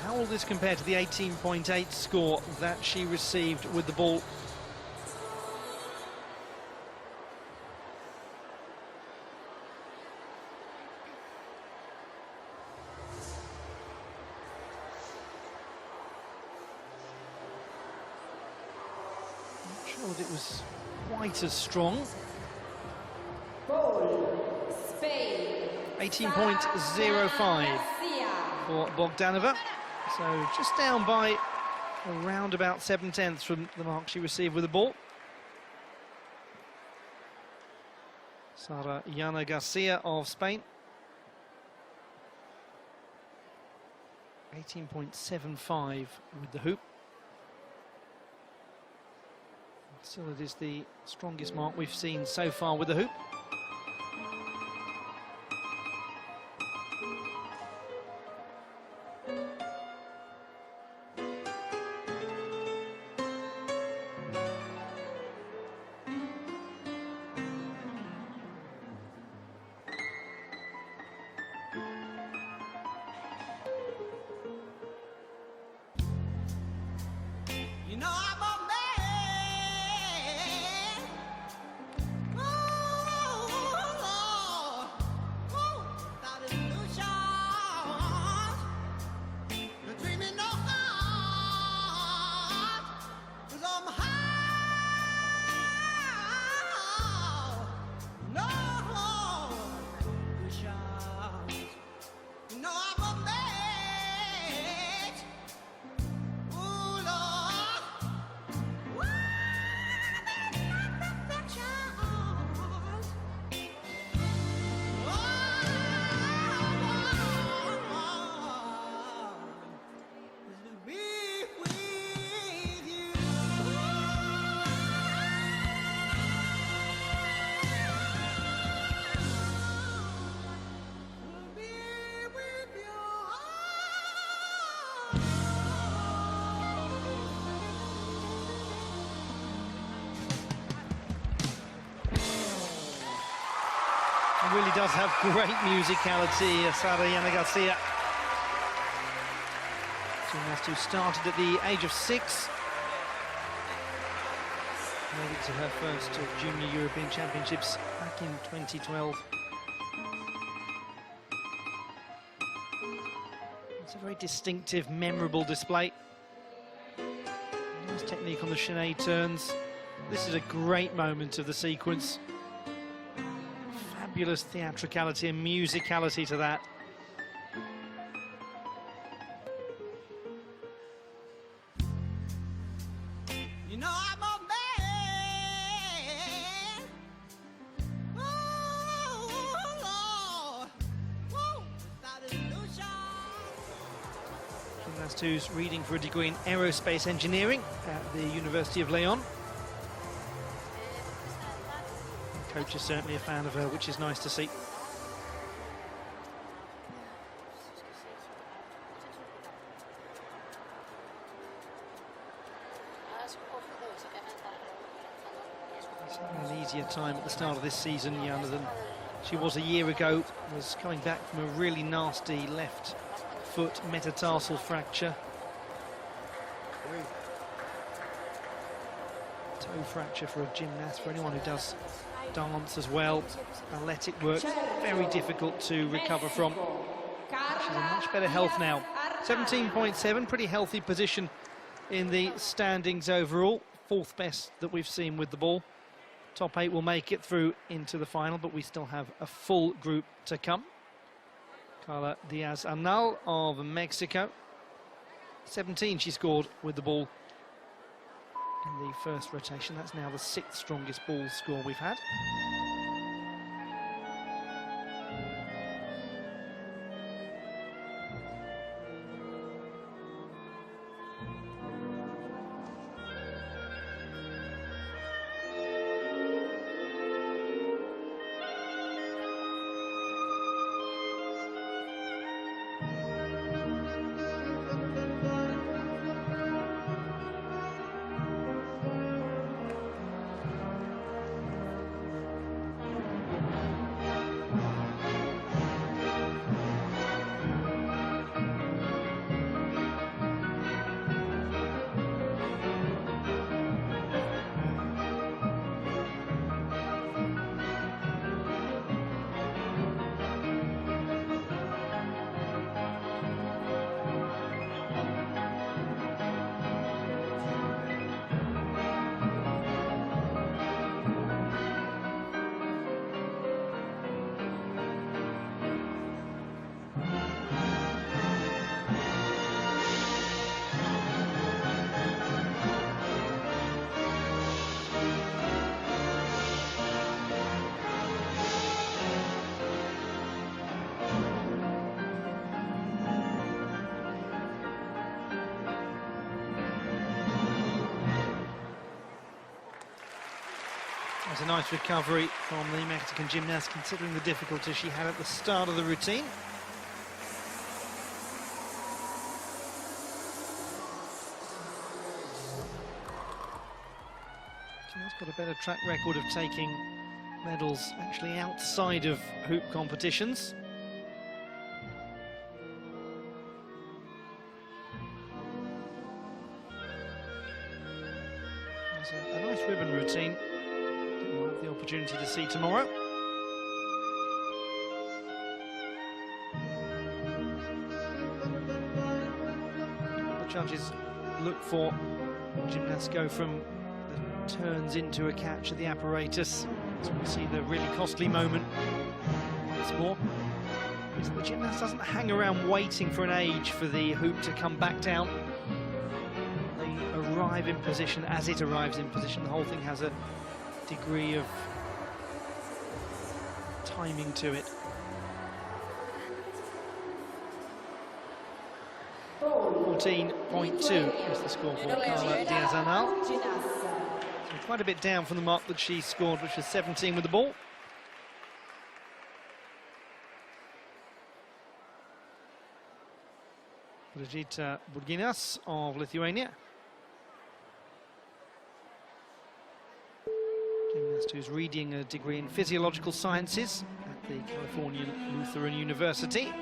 How will this compare to the 18.8 score that she received with the ball? Not sure that it was quite as strong. 18.05 for Bogdanova. So just down by around about 7/10 from the mark she received with the ball. Sara Yana Garcia of Spain. 18.75 with the hoop. Still, it is the strongest mark we've seen so far with the hoop. You know I'm a man. Oh, without illusions. No dreaming, no heart. 'Cause I'm high. No illusions. You know I'm a man. Ooh, Lord. It really does have great musicality, Sara Garcia. Gymnast who started at the age of 6. Made it to her first Junior European Championships back in 2012. It's a very distinctive, memorable display. Nice technique on the chaîné turns. This is a great moment of the sequence. Fabulous theatricality and musicality to that. You know I'm a man. Oh, Lord. Without illusion. Gymnast who's reading for a degree in aerospace engineering at the University of Lyon. Coach is certainly a fan of her, which is nice to see. She's had an easier time at the start of this season, Jana, than she was a year ago. Was coming back from a really nasty left foot metatarsal fracture. Toe fracture for a gymnast, for anyone who does dance as well. Athletic work, very difficult to recover from. She's in much better health now. 17.7, pretty healthy position in the standings overall. 4th best that we've seen with the ball. Top 8 will make it through into the final, but we still have a full group to come. Carla Diaz-Arnal of Mexico. 17 she scored with the ball in the first rotation. That's now the 6th strongest ball score we've had. That's a nice recovery from the Mexican gymnast, considering the difficulty she had at the start of the routine. She's got a better track record of taking medals actually outside of hoop competitions. There's a nice ribbon routine that we'll have the opportunity to see tomorrow. The judges look for gymnasts go from the turns into a catch of the apparatus. So we see the really costly moment once more. The gymnast doesn't hang around waiting for an age for the hoop to come back down. They arrive in position as it arrives in position. The whole thing has a degree of timing to it. 14.2 is the score for Carla Diaz-Anal. So quite a bit down from the mark that she scored, which was 17 with the ball. Brigita Burginas of Lithuania. Gymnast who's reading a degree in physiological sciences at the California Lutheran University.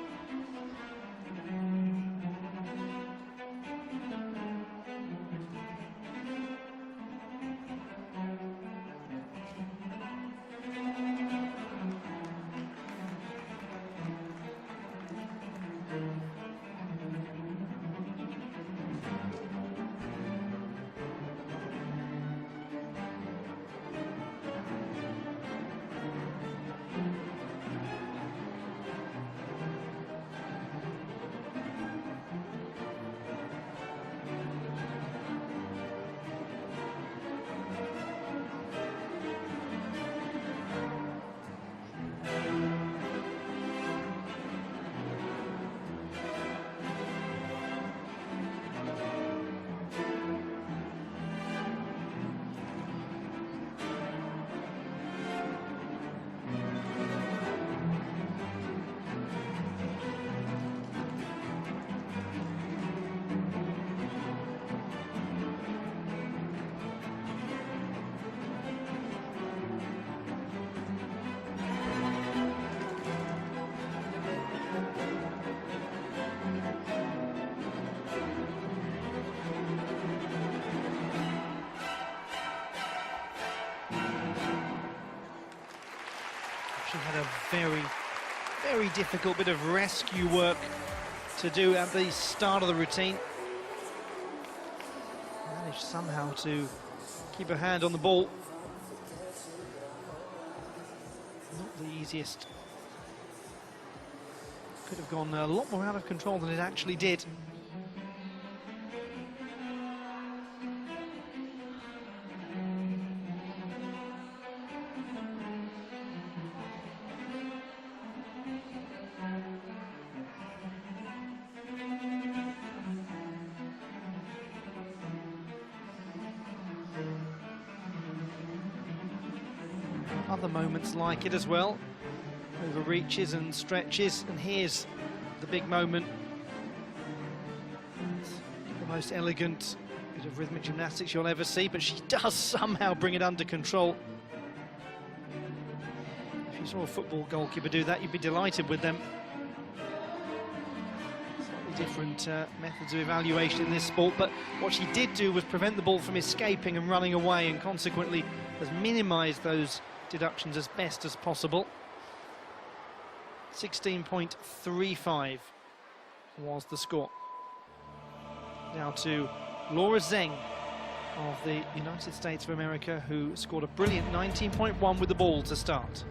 She had a very, very difficult bit of rescue work to do at the start of the routine. Managed somehow to keep her hand on the ball. Not the easiest. Could have gone a lot more out of control than it actually did. Other moments like it as well, overreaches and stretches, and here's the big moment. It's the most elegant bit of rhythmic gymnastics you'll ever see, but she does somehow bring it under control. If you saw a football goalkeeper do that, you'd be delighted with them. Slightly different methods of evaluation in this sport, but what she did do was prevent the ball from escaping and running away, and consequently has minimized those deductions as best as possible. 16.35 was the score. Now to Laura Zeng of the United States of America, who scored a brilliant 19.1 with the ball to start.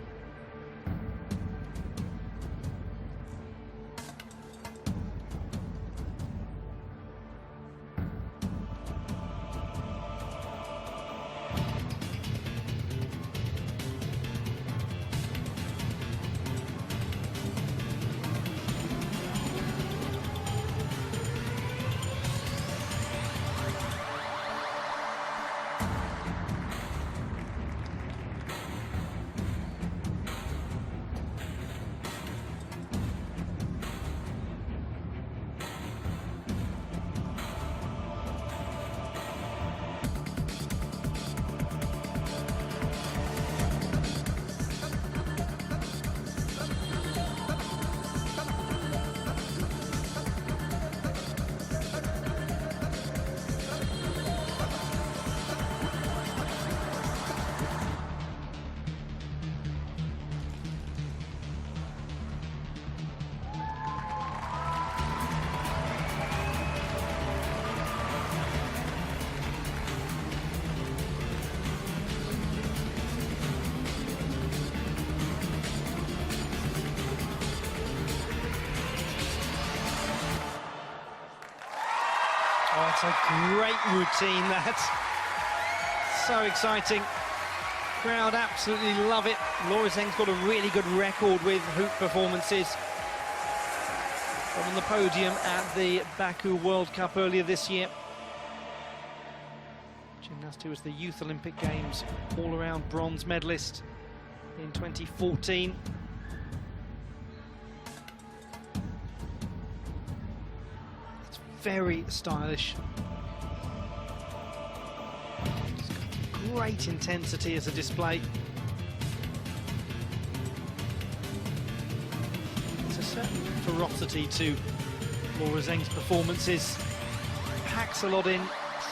It's a great routine, that. So exciting. Crowd absolutely love it. Laura Zeng's got a really good record with hoop performances. On the podium at the Baku World Cup earlier this year. Gymnast who was the Youth Olympic Games all-around bronze medalist in 2014. It's very stylish. It's got great intensity as a display. There's a certain ferocity to Laura Zeng's performances. Packs a lot in,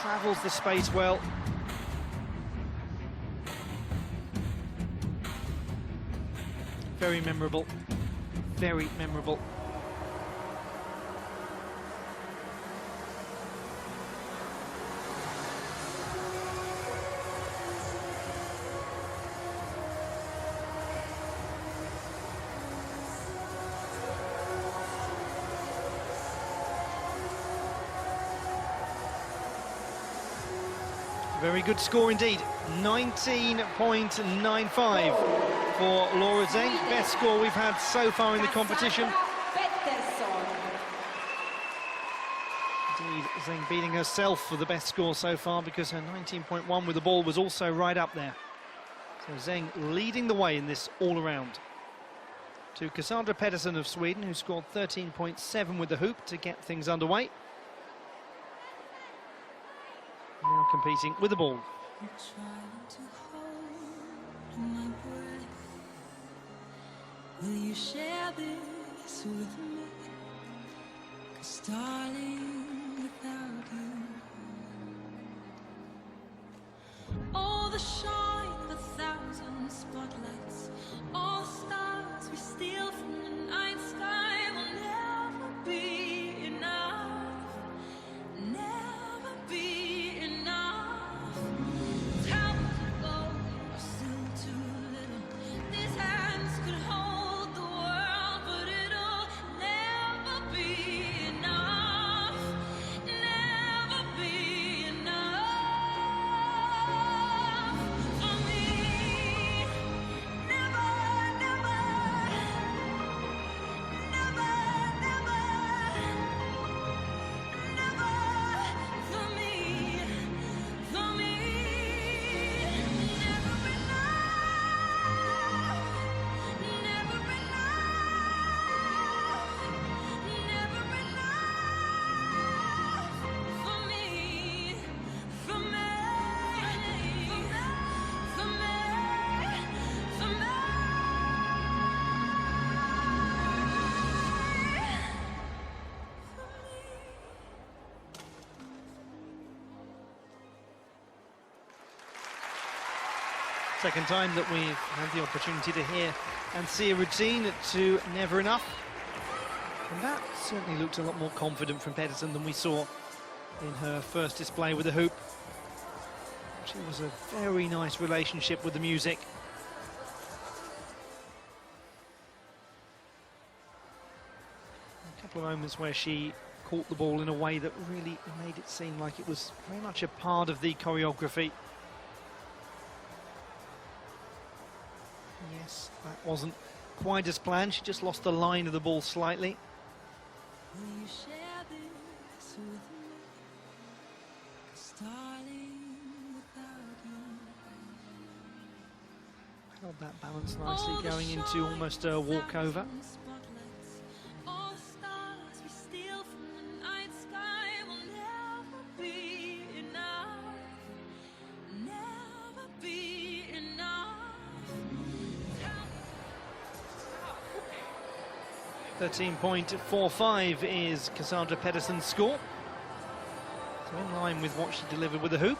travels the space well. Very memorable, very memorable. Very good score indeed, 19.95 for Laura Zeng. Best score we've had so far in the competition. Indeed, Zeng beating herself for the best score so far because her 19.1 with the ball was also right up there. So Zeng leading the way in this all-around. To Cassandra Pettersson of Sweden, who scored 13.7 with the hoop to get things underway. Now competing with the ball. I'm trying to hold my breath. Will you share this with me? 'Cause darling, without you, all the shine of 1,000 spotlights, all the stars we steal from the night sky will never be enough. Never be enough. How to go are still too little. These hands could hold the world, but it'll never be enough. Never be enough for me. Never, never, never, never. Never for me, never enough, never enough for me, for me, for me, for me. Second time that we've had the opportunity to hear and see a routine to Never Enough. And that certainly looked a lot more confident from Pettersson than we saw in her first display with the hoop. She was a very nice relationship with the music. A couple of moments where she caught the ball in a way that really made it seem like it was very much a part of the choreography. Yes, that wasn't quite as planned. She just lost the line of the ball slightly. Will you share this with me? 'Cause darling, without you, Held that balance nicely going into almost a walkover. all the stars we steal from the night sky will never be enough. Never be enough. 13.45 is Cassandra Pettersson's score. So in line with what she delivered with the hoop.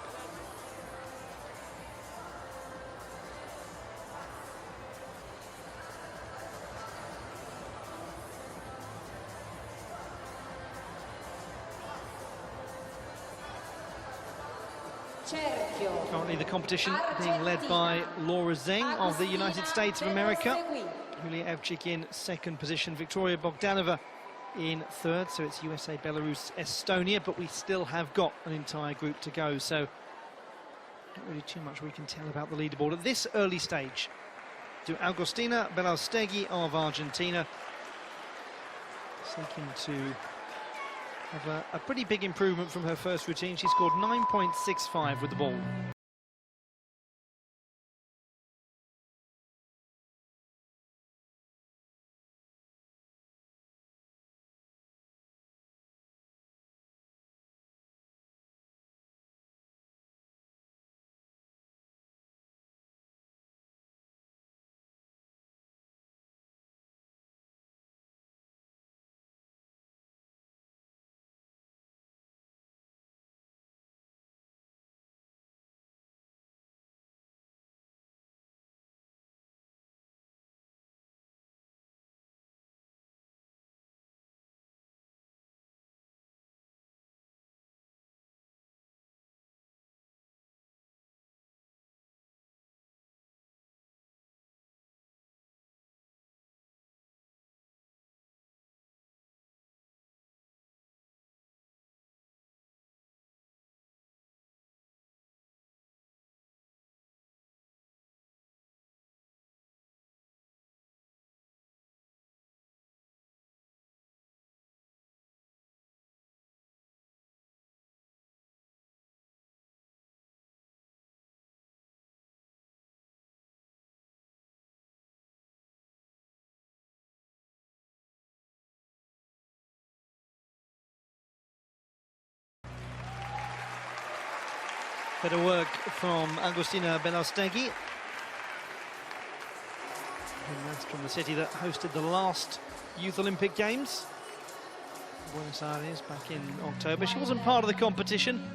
Currently the competition being led by Laura Zeng of the United States of America. Julia Evchik in second position, Victoria Bogdanova in third, so it's USA, Belarus, Estonia, but we still have got an entire group to go, so not really too much we can tell about the leaderboard at this early stage. To Agustina Belastegui of Argentina, seeking to have a pretty big improvement from her first routine. She scored 9.65 with the ball. Better work from Agustina Belastegui, gymnast from the city that hosted the last Youth Olympic Games, Buenos Aires, back in October. She wasn't part of the competition.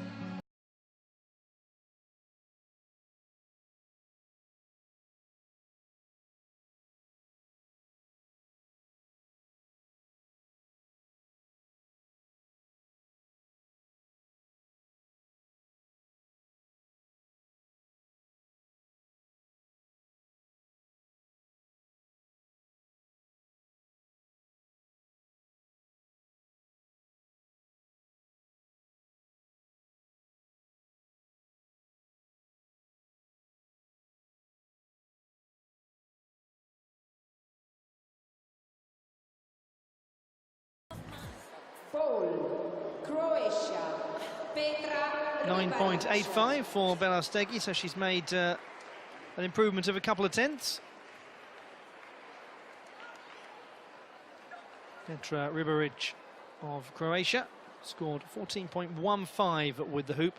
Paul, Croatia, Petra. 9.85 for Belastegui, so she's made an improvement of a couple of tenths. Petra Ribaric of Croatia scored 14.15 with the hoop.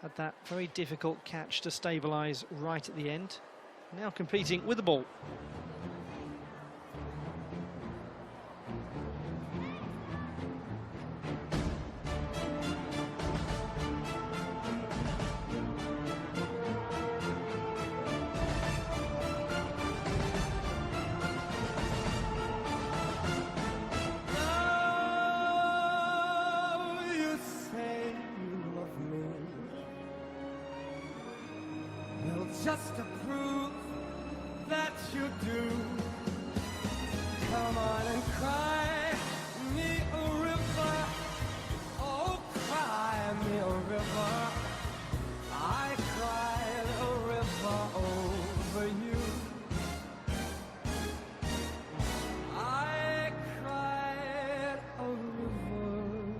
Had that very difficult catch to stabilise right at the end. Now competing with the ball. Just to prove that you do. Come on and cry me a river. Oh, cry me a river. I cried a river over you. I cried a river over you.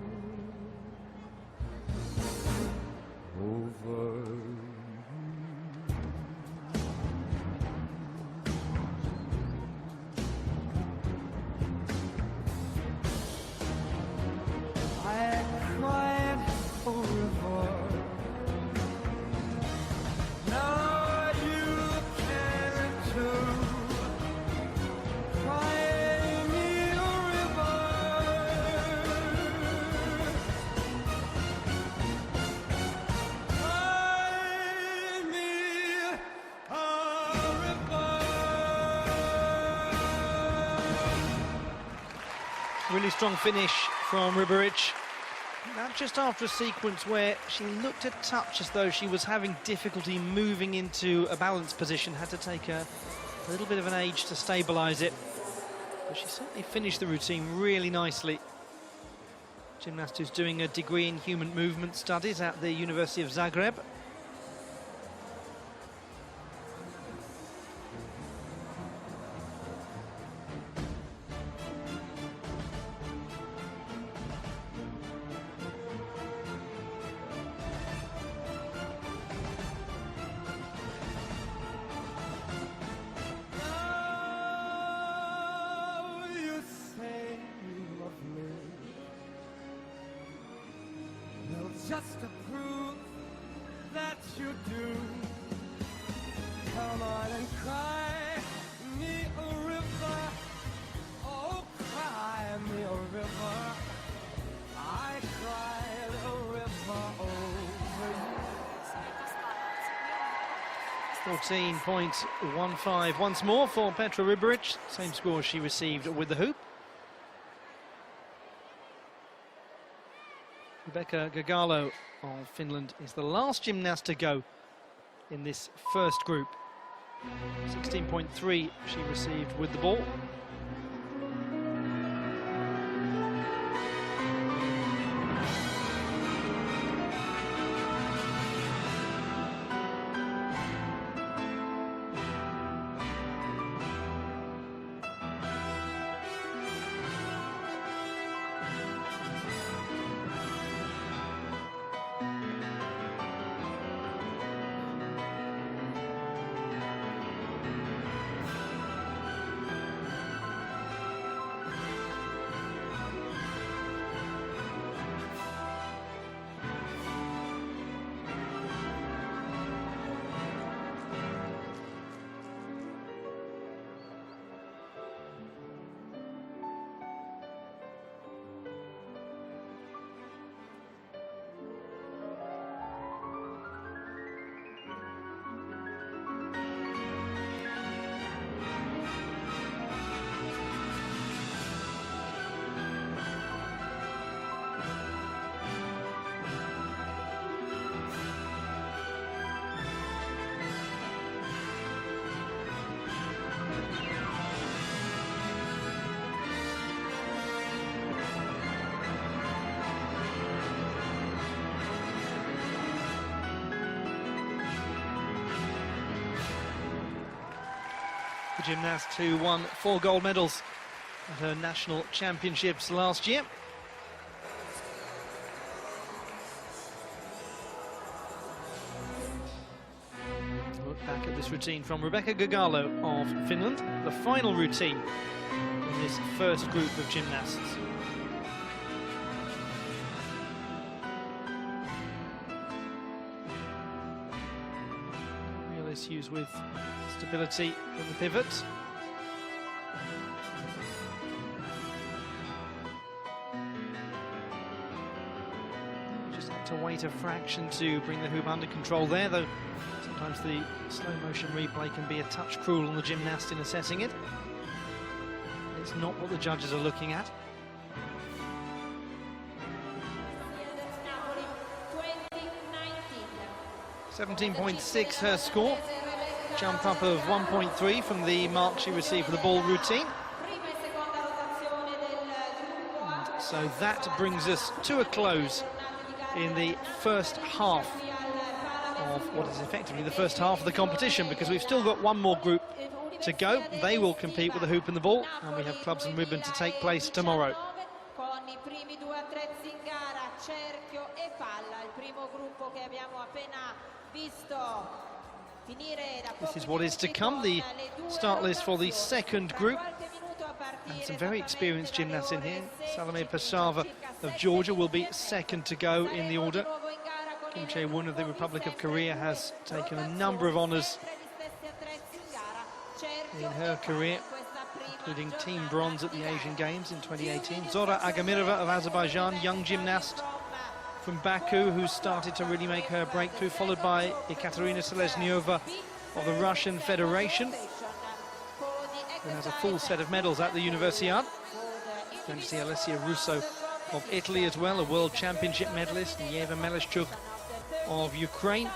Really strong finish from Ribaric. Now just after a sequence where she looked a touch as though she was having difficulty moving into a balanced position, had to take a little bit of an age to stabilise it. But she certainly finished the routine really nicely. Gymnast who's doing a degree in human movement studies at the University of Zagreb. Just to prove that you do. Come on and cry me a river. Oh, cry me a river. I cried a river over you. 14.15 once more for Petra Ribaric. Same score she received with the hoop. Rebecca Gagalo of Finland is the last gymnast to go in this first group. 16.3 she received with the ball. The gymnast who won 4 gold medals at her national championships last year. Look back at this routine from Rebecca Gagalo of Finland, the final routine in this first group of gymnasts. Real issues with stability in the pivot. Just had to wait a fraction to bring the hoop under control there, though sometimes the slow motion replay can be a touch cruel on the gymnast in assessing it. It's not what the judges are looking at. Napoli 17.6 her score. Jump up of 1.3 from the mark she received for the ball routine. And so that brings us to a close in the first half of what is effectively the first half of the competition, because we've still got one more group to go. They will compete with the hoop and the ball, and we have clubs and ribbon to take place tomorrow. This is what is to come, the start list for the second group. And some very experienced gymnasts in here. Salome Pesava of Georgia will be second to go in the order. Kim Chae-won of the Republic of Korea has taken a number of honours in her career, including team bronze at the Asian Games in 2018. Zora Agamirova of Azerbaijan, young gymnast from Baku, who started to really make her breakthrough, followed by Ekaterina Seleznyova of the Russian Federation, who has a full set of medals at the Universiade. Going to see Alessia Russo of Italy as well, a World Championship medalist, and Yeva Meleshchuk of Ukraine.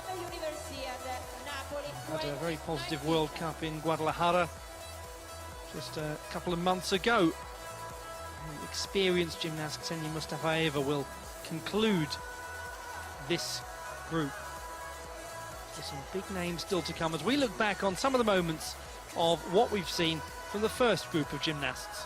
Had a very positive World Cup in Guadalajara just a couple of months ago. The experienced gymnast Ksenia Mustafaeva will conclude this group. There's some big names still to come as we look back on some of the moments of what we've seen from the first group of gymnasts.